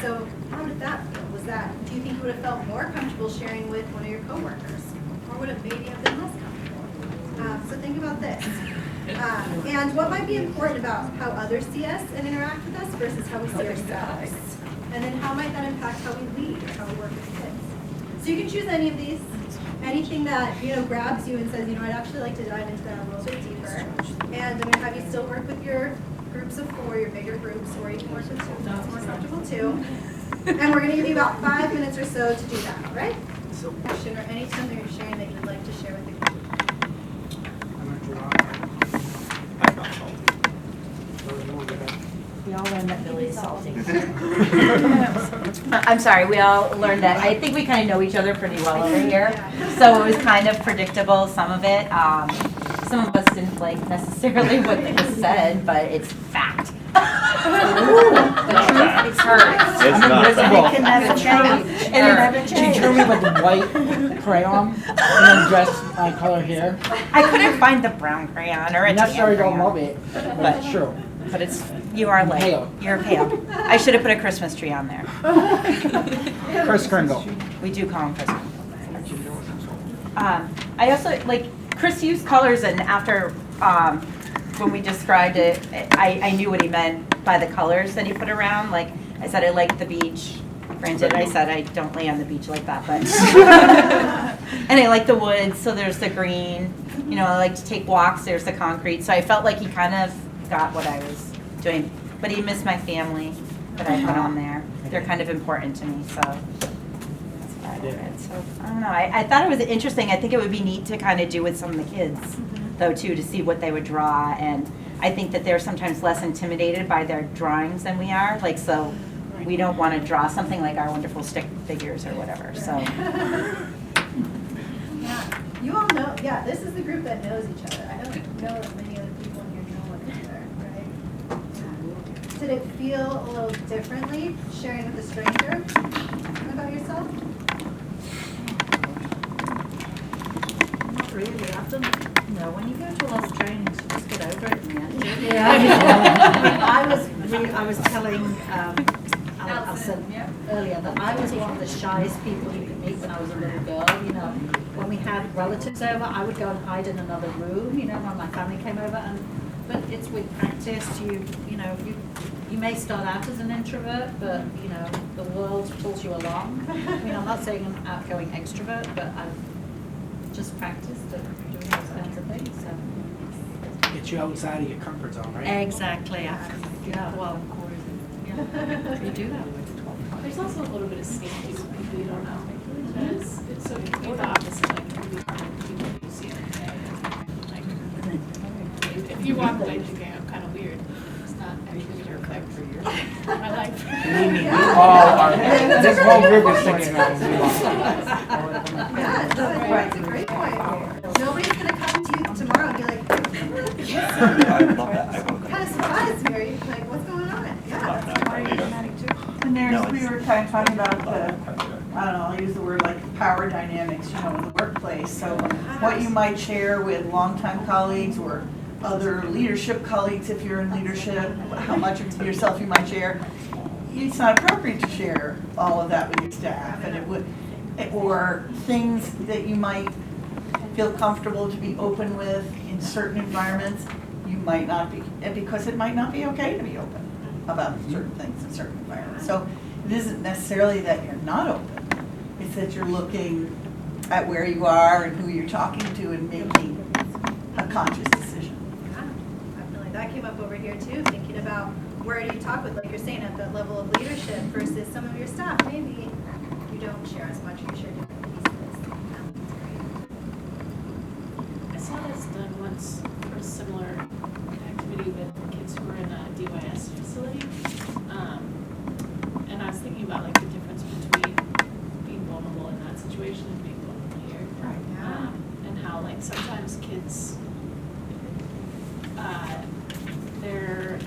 So how did that feel? Do you think you would have felt more comfortable sharing with one of your coworkers? Or would it maybe have been less comfortable? So think about this. And what might be important about how others see us and interact with us versus how we see ourselves. And then how might that impact how we lead or how we work with kids? So you can choose any of these. Anything that, you know, grabs you and says, you know, I'd actually like to dive into that a little bit deeper. And I'm going to have you still work with your groups of 4, your bigger groups, or you can work with 2. That's more comfortable too. And we're going to give you about 5 minutes or so to do that, all right? Question or anything that you're sharing that you'd like to share with the group. We all learned that Billy's salty. I'm sorry, we all learned that. I think we kind of know each other pretty well over here. So it was kind of predictable, some of it. Some of us didn't like necessarily what they said, but it's fact. It's hers. It's not. Well, It never change. It never she change. drew me with a white crayon and then dressed my color hair. I couldn't find the brown crayon or a I'm not tan sure you don't crayon. love it, but it's true. But it's, you are like, Pale. you're pale. I should have put a Christmas tree on there. Chris Kringle. We do call him Chris. I also, like, Chris used colors, and after, when we described it, I knew what he meant by the colors that he put around. Like, I said I liked the beach. Granted, I said I don't lay on the beach like that, but. And I like the woods, so there's the green. You know, I like to take walks, there's the concrete. So I felt like he kind of got what I was doing. But he missed my family that I put on there. They're kind of important to me, so. That's what I did. So, I don't know, I thought it was interesting. I think it would be neat to kind of do with some of the kids, though, too, to see what they would draw. And I think that they're sometimes less intimidated by their drawings than we are. Like, so we don't want to draw something like our wonderful stick figures or whatever, so. Yeah, you all know, yeah, this is the group that knows each other. I don't know if many other people in here know one another, right? did it feel a little differently sharing with a stranger about yourself? Not really, I've done, when you go to a lot of trainings, you just get over it in the end. I was telling, Alison earlier that I was one of the shyest people you could meet when I was a little girl, When we had relatives over, I would go and hide in another room, when my family came over, but it's with practice, you may start out as an introvert, but, the world pulls you along. I'm not saying I'm an outgoing extrovert, but I've just practiced at doing those kinds of things, so. Get you outside of your comfort zone, right? Exactly, you do that. There's also a little bit of safety with people you don't know, because it's so it can be the opposite, like it can be people you see every day. Like, if you walk away thinking I'm kind of weird, it's not actually going to affect my life. This whole group is thinking that. Yeah, that's a great point. Nobody's gonna come to you tomorrow and be like, I love that. kind of surprised, Mary, like, what's going on? Yeah, that's problematic too. And we were kind of talking about the, I don't know, I'll use the word like power dynamics, in the workplace. So what you might share with longtime colleagues or other leadership colleagues, if you're in leadership, how much of yourself you might share. It's not appropriate to share all of that with your staff, and it would, or things that you might feel comfortable to be open with in certain environments, you might not be, because it might not be okay to be open about certain things in certain environments. So it isn't necessarily that you're not open, it's that you're looking at where you are and who you're talking to and making a conscious decision. Yeah, definitely. That came up over here too, thinking about where do you talk with, like you're saying, at that level of leadership versus some of your staff. Maybe you don't share as much, you share different pieces. I saw this done once for a similar activity with kids who were in a DYS facility. And I was thinking about like the difference between being vulnerable in that situation and being vulnerable here. Right, yeah. And how like sometimes kids, their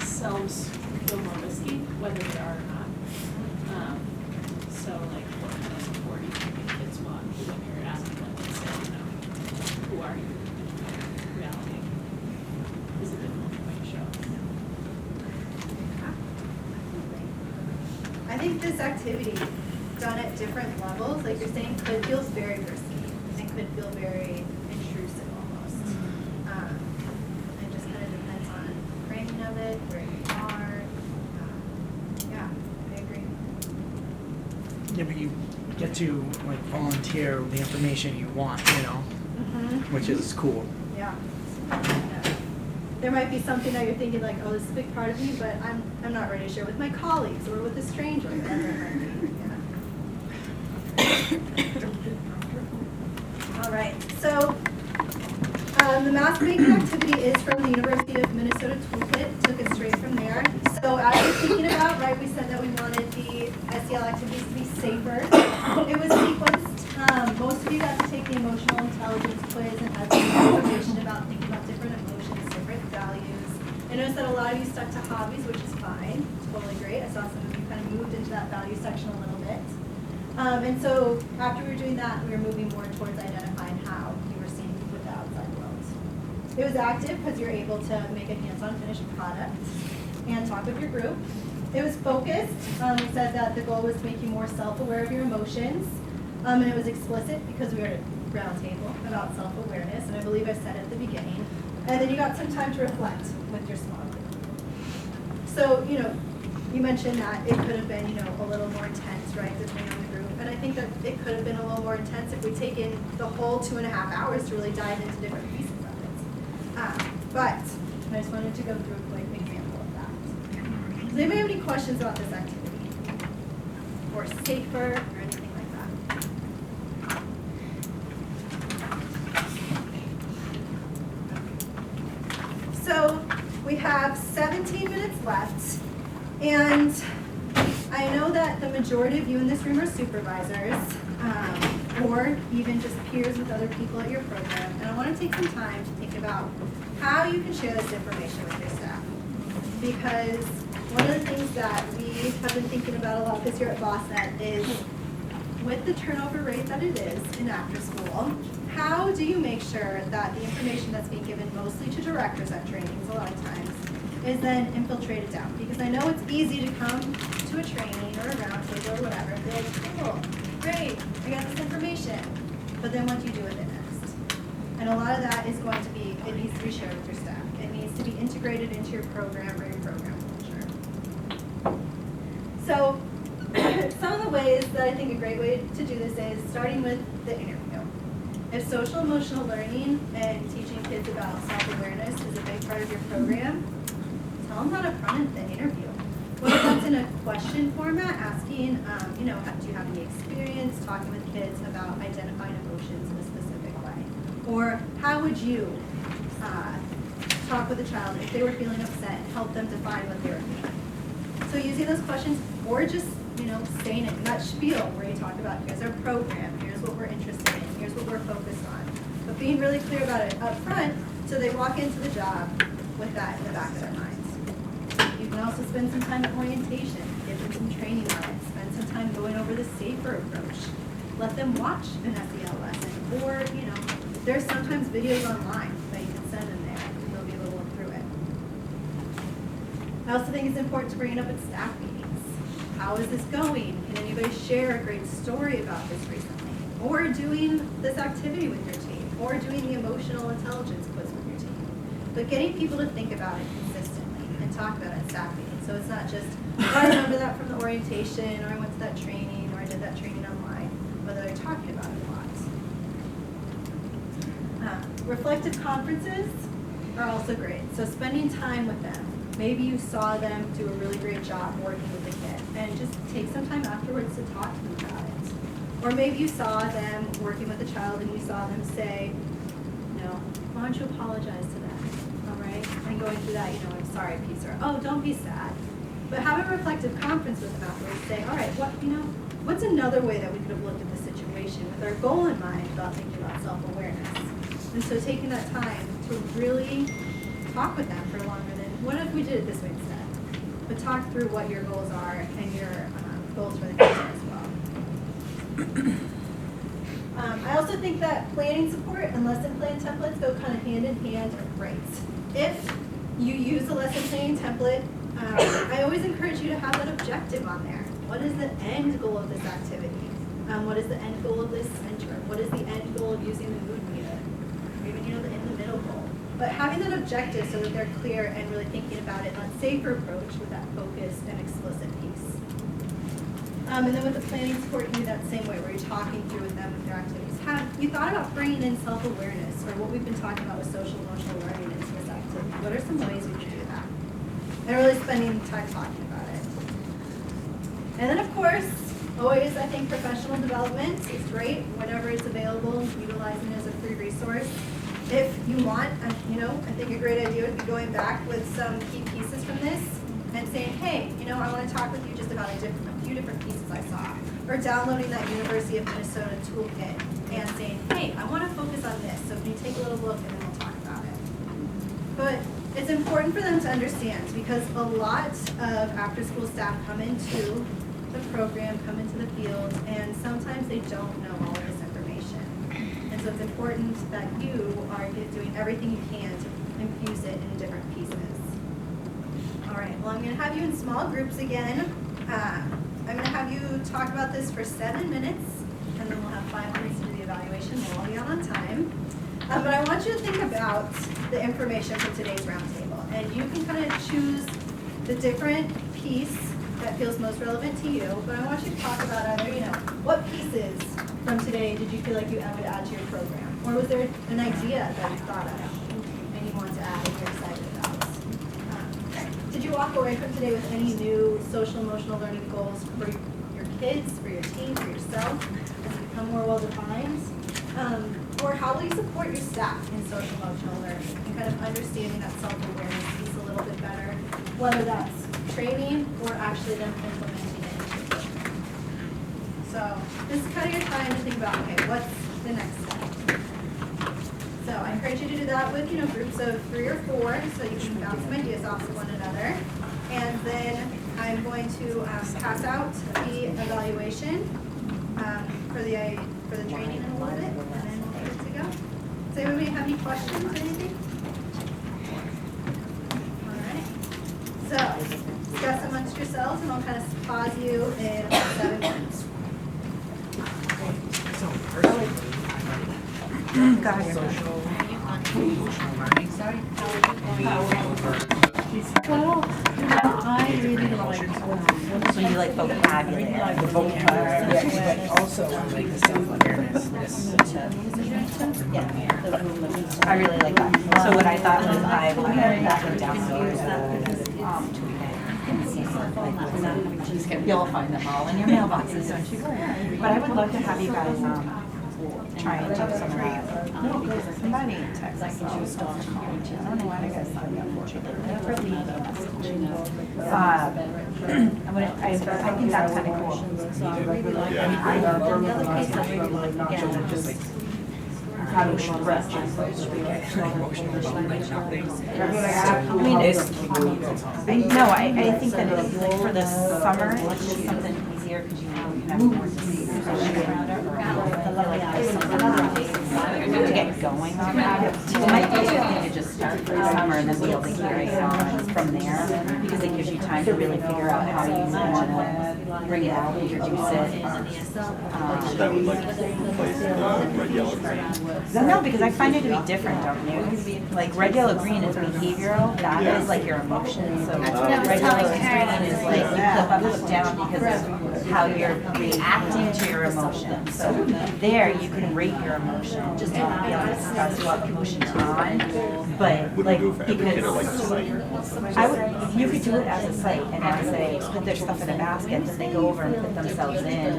selves feel more risky, whether they are or not. So like what kind of support do you think kids want when you're asking them to say, who are you in reality? Is a bit more way to show. I think this activity, done at different levels, like you're saying, could feel very risky and could feel very intrusive almost. It just kind of depends on the framing of it, where you are. Yeah, I agree. Yeah, but you get to like volunteer the information you want, which is cool. Yeah. There might be something that you're thinking like, oh, this is a big part of me, but I'm not ready to share with my colleagues or with a stranger, whatever it might be. Yeah. All right. So the mask making activity is from the University of Minnesota Toolkit. Took it straight from there. So as we're thinking about, right, we said that we wanted the SEL activities to be safer. It was sequenced. Most of you got to take the emotional intelligence quiz and had some information about thinking about different emotions, different values. I noticed that a lot of you stuck to hobbies, which is fine, totally great. I saw some of you kind of moved into that value section a little bit. And so after we were doing that, we were moving more towards identifying how you were seeing with the outside world. It was active because you're able to make a hands-on finished product and talk with your group. It was focused. We said that the goal was to make you more self-aware of your emotions. And it was explicit because we were at a round table about self-awareness, and I believe I said at the beginning. And then you got some time to reflect with your small group. So, you mentioned that it could have been, a little more intense, right, depending on the group. And I think that it could have been a little more intense if we'd taken the whole 2.5 hours to really dive into different pieces of it. But I just wanted to go through a quick example of that. Does anybody have any questions about this activity? Or safer, or anything like that? So we have 17 minutes left, and I know that the majority of you in this room are supervisors, or even just peers with other people at your program, and I want to take some time to think about how you can share this information with your staff. because one of the things that we have been thinking about a lot this year at Bosset is with the turnover rate that it is in after school, how do you make sure that the information that's being given mostly to directors at trainings a lot of times is then infiltrated down? Because I know it's easy to come to a training or a roundtable or whatever and be like, cool, great, I got this information. But then what do you do with it next? And a lot of that is going to be, it needs to be shared with your staff. It needs to be integrated into your program or your program culture. So some of the ways that I think a great way to do this is starting with the interview. If social emotional learning and teaching kids about self-awareness is a big part of your program, tell them how to front the interview. Whether that's in a question format, asking, do you have any experience talking with kids about identifying emotions in a specific way? Or how would you talk with a child if they were feeling upset and help them define what they were feeling? So using those questions, or just, saying it in that spiel where you talk about, here's our program, here's what we're interested in, here's what we're focused on. But being really clear about it up front so they walk into the job with that in the back of their minds. You can also spend some time at orientation, give them some training on it, spend some time going over the SAFER approach. Let them watch an SEL lesson, or, there's sometimes videos online that you can send them there, and they'll be able to look through it. I also think it's important to bring it up at staff meetings. How is this going? Can anybody share a great story about this recently? Or doing this activity with your team, or doing the emotional intelligence quiz with your team. But getting people to think about it consistently and talk about it at staff meetings. So it's not just, I remember that from the orientation, or I went to that training, or I did that training online, but they're talking about it a lot. Reflective conferences are also great. So spending time with them. Maybe you saw them do a really great job working with the kid, and just take some time afterwards to talk to them about it. Or maybe you saw them working with a child and you saw them say, why don't you apologize to them, all right? And going through that, I'm sorry piece, or, oh, don't be sad. But have a reflective conference with them afterwards, say, all right, what's another way that we could have looked at the situation with our goal in mind about thinking about self-awareness? And so taking that time to really talk with them for longer than, what if we did it this way instead? But talk through what your goals are and your goals for the future as well. I also think that planning support and lesson plan templates go kind of hand in hand are great. If you use a lesson planning template, I always encourage you to have that objective on there. What is the end goal of this activity? What is the end goal of this center? What is the end goal of using the mood meter? Or even, the in the middle goal. But having that objective so that they're clear and really thinking about it on a safer approach with that focused and explicit piece. And then with the planning support, you do that same way where you're talking through with them with their activities. Have you thought about bringing in self-awareness, or what we've been talking about with social emotional learning into this activity? What are some ways we can do that? And really spending time talking about it. And then of course, always I think professional development is great whenever it's available, utilizing it as a free resource. If you want, I think a great idea would be going back with some key pieces from this and saying, hey, I want to talk with you just about a few different pieces I saw. Or downloading that University of Minnesota toolkit and saying, hey, I want to focus on this, so can you take a little look and then we'll talk about it. But it's important for them to understand, because a lot of after-school staff come into the program, come into the field, and sometimes they don't know all of this information. And so it's important that you are doing everything you can to infuse it in different pieces. All right, well, I'm going to have you in small groups again. I'm going to have you talk about this for 7 minutes, and then we'll have 5 minutes to do the evaluation. We'll all be out on time. But I want you to think about the information from today's roundtable, and you can kind of choose the different piece that feels most relevant to you. But I want you to talk about either, what pieces from today did you feel like you would add to your program, or was there an idea that you thought of and you want to add and you're excited about? Did you walk away from today with any new social emotional learning goals for your kids, for your team, for yourself, as you become more well-defined? Or how will you support your staff in social emotional learning and kind of understanding that self-awareness piece a little bit better, whether that's training or actually them implementing it into your program? So this is kind of your time to think about, okay, what's the next step? So I encourage encourage you to do that with, groups of 3 or 4, so you can bounce some ideas off of one another. And then I'm going to pass out the evaluation for the training in a little bit, and then we'll be good to go. Does anybody have any questions or anything? All right. So discuss amongst yourselves, and I'll kind of pause you in about 7 minutes. So personally, Go ahead. social, emotional learning side, Well, I really like. So you like vocabulary? the vocabulary, but also like the self-awareness, I really like that. So what I thought was I would back and download and see something like you'll find them all in your mailboxes, don't you? But I would love to have you guys try and do some of that. Because somebody texted me, I don't know why I got signed up for it. I think that's kind of cool. just like how to express emotional about like nothing. I mean, no, I think that it's like for the summer, it's just something easier because you know you have more discussion around it, or I feel like there's something to get going on that. It might be a good thing to just start for the summer and then be able to carry it on from there, because it gives you time to really figure out how you want to bring it out, introduce it. That would like replace the red, yellow, green. No, because I find it to be different, don't you? Like red, yellow, green is behavioral, that is like your emotions, so red, yellow, green is like you flip up, flip down because of how you're reacting to your emotions. So there, you can rate your emotion, just to be able to discuss what emotion you're on, but Would like, we do it for every kid or like a because site? you could do it as a site and as they put their stuff in a basket, then they go over and put themselves in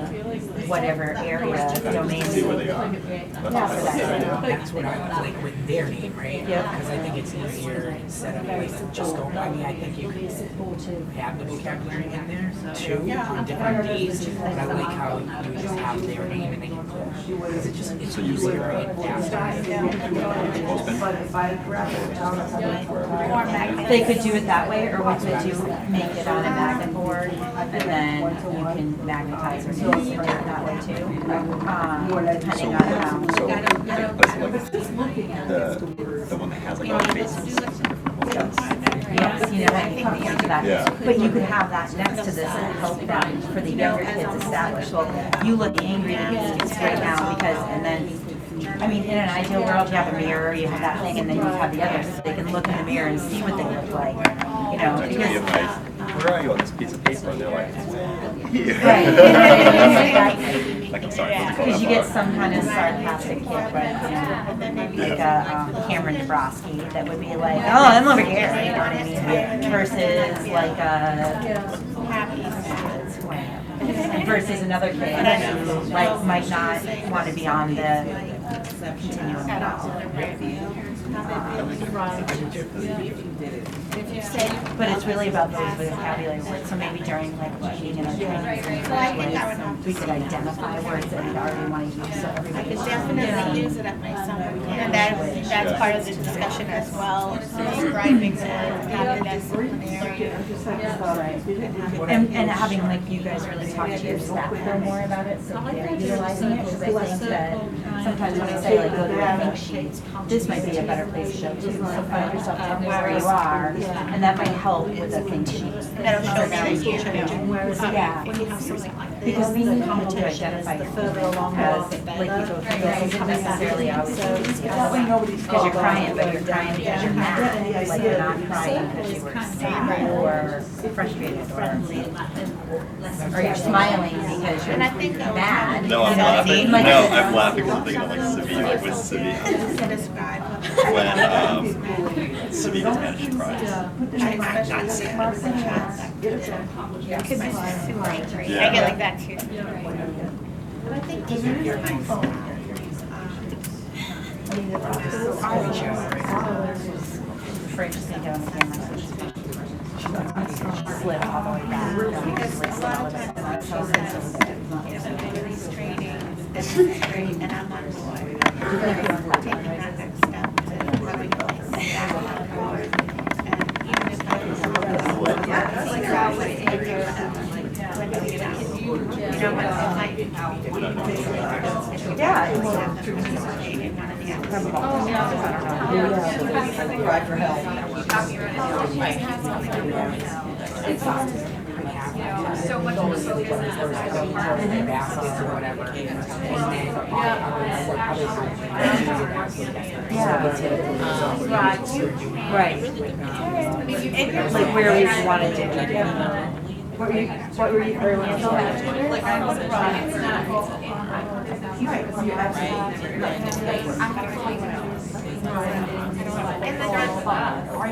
whatever area, domain. See where they are. That's what I like with their name, right? Yep. Because I think it's easier instead of like just going, I mean, I think you can have the vocabulary in there too, on different days, but I like how you just have their name and then you click. Because it's easier and faster. They could do it that way, or we could make it on a magnet board, and then you can magnetize or print it that way too, depending on how. So, yeah, that's like the one that has like all the faces. Yes, you know, I think the answer to that. Yeah. But you could have that next to this and help them for the younger kids establish, well, you look angry right now because, and then, I mean, in an ideal world, you have a mirror, you have that thing, and then you have the others, so they can look in the mirror and see what they look like, you know, Next to me, because. if where are you on this piece of paper? And they're like, here. Right. Like, I'm sorry. Because you get some kind of sarcastic kid, right? Like a Cameron Dabrowski that would be like, oh, I'm over here, you know what I mean? Versus like versus another kid who like might not want to be on the continuum at all. But it's really about those vocabulary words, so maybe during like reading and training, we could identify words that we already want to use, so everybody. I could definitely use it at my summer camp. And that's part of the discussion as well, describing the disciplinary. And having like you guys really talk to your staff more about it, so they're utilizing it, because I think that sometimes when I say like go to a think sheet, this might be a better place to go too, so find yourself where you are, and that might help with the think sheet. That'll show me that you're changing. Yeah, When you have something like that. because being able to identify further along as like you go through this isn't necessarily always because you're crying, but you're crying because you're mad, like you're not crying because you were sad or frustrated or you're smiling because you're mad. No, I'm laughing. No, I'm laughing because I'm thinking of like Savita, like with Savita. When Savita Spanish cries. Because I'm super angry. Yeah. I get like that too. But I think even your phone. Afraid to get on the camera. Slip all the way back. Because a lot of times she says, release training, this is great, and I'm on board. Taking that next step to Cry for help. So much of the focus is Right. Like where we want to do it. What were you earlier? like I was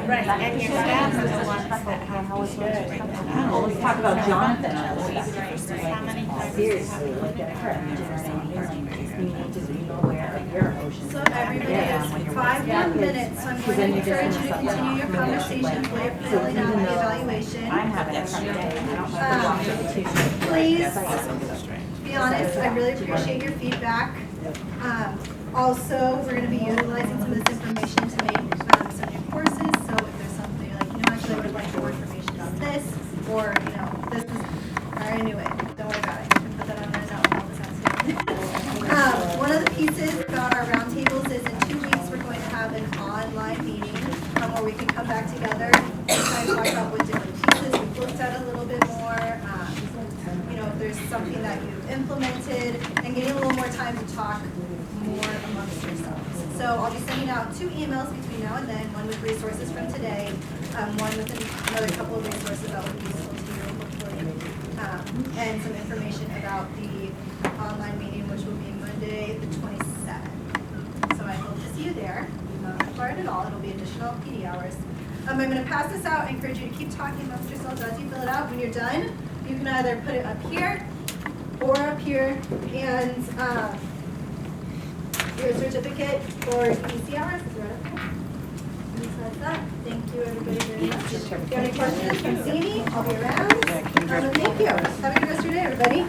Right, and your staff are the ones that have always Let's talk about Jonathan. How many times? Seriously, look at her. You need to be aware of your emotions. So everybody has 5 more minutes, so I'm going to encourage you to continue your conversations while you're filling out the evaluation. I'm having a tough day. I don't know if I'm Please be honest, I really appreciate your feedback. Also, we're going to be utilizing some of this information to make some new courses, so if there's something you're like, you know, actually I would like more information on this, or, you know, this is, I already knew it, don't worry about it, you can put that on there now, all this sounds good. One of the pieces about our roundtables is in 2 weeks, we're going to have an online meeting where we can come back together and kind of talk about what different pieces we've looked at a little bit more, you know, if there's something that you've implemented, and getting a little more time to talk more amongst yourselves. So I'll be sending out 2 emails between now and then, one with resources from today, one with another couple of resources that would be useful to you, hopefully, and some information about the online meeting, which will be Monday the 27th. So I hope to see you there. Not required at all. It'll be additional PD hours. I'm going to pass this out. I encourage you to keep talking amongst yourselves as you fill it out. When you're done, you can either put it up here or up here, and your certificate for PC hours is right up there. Besides that, thank you everybody very much. If you have any questions, come see me. I'll be around. And thank you. Have a good rest of your day, everybody.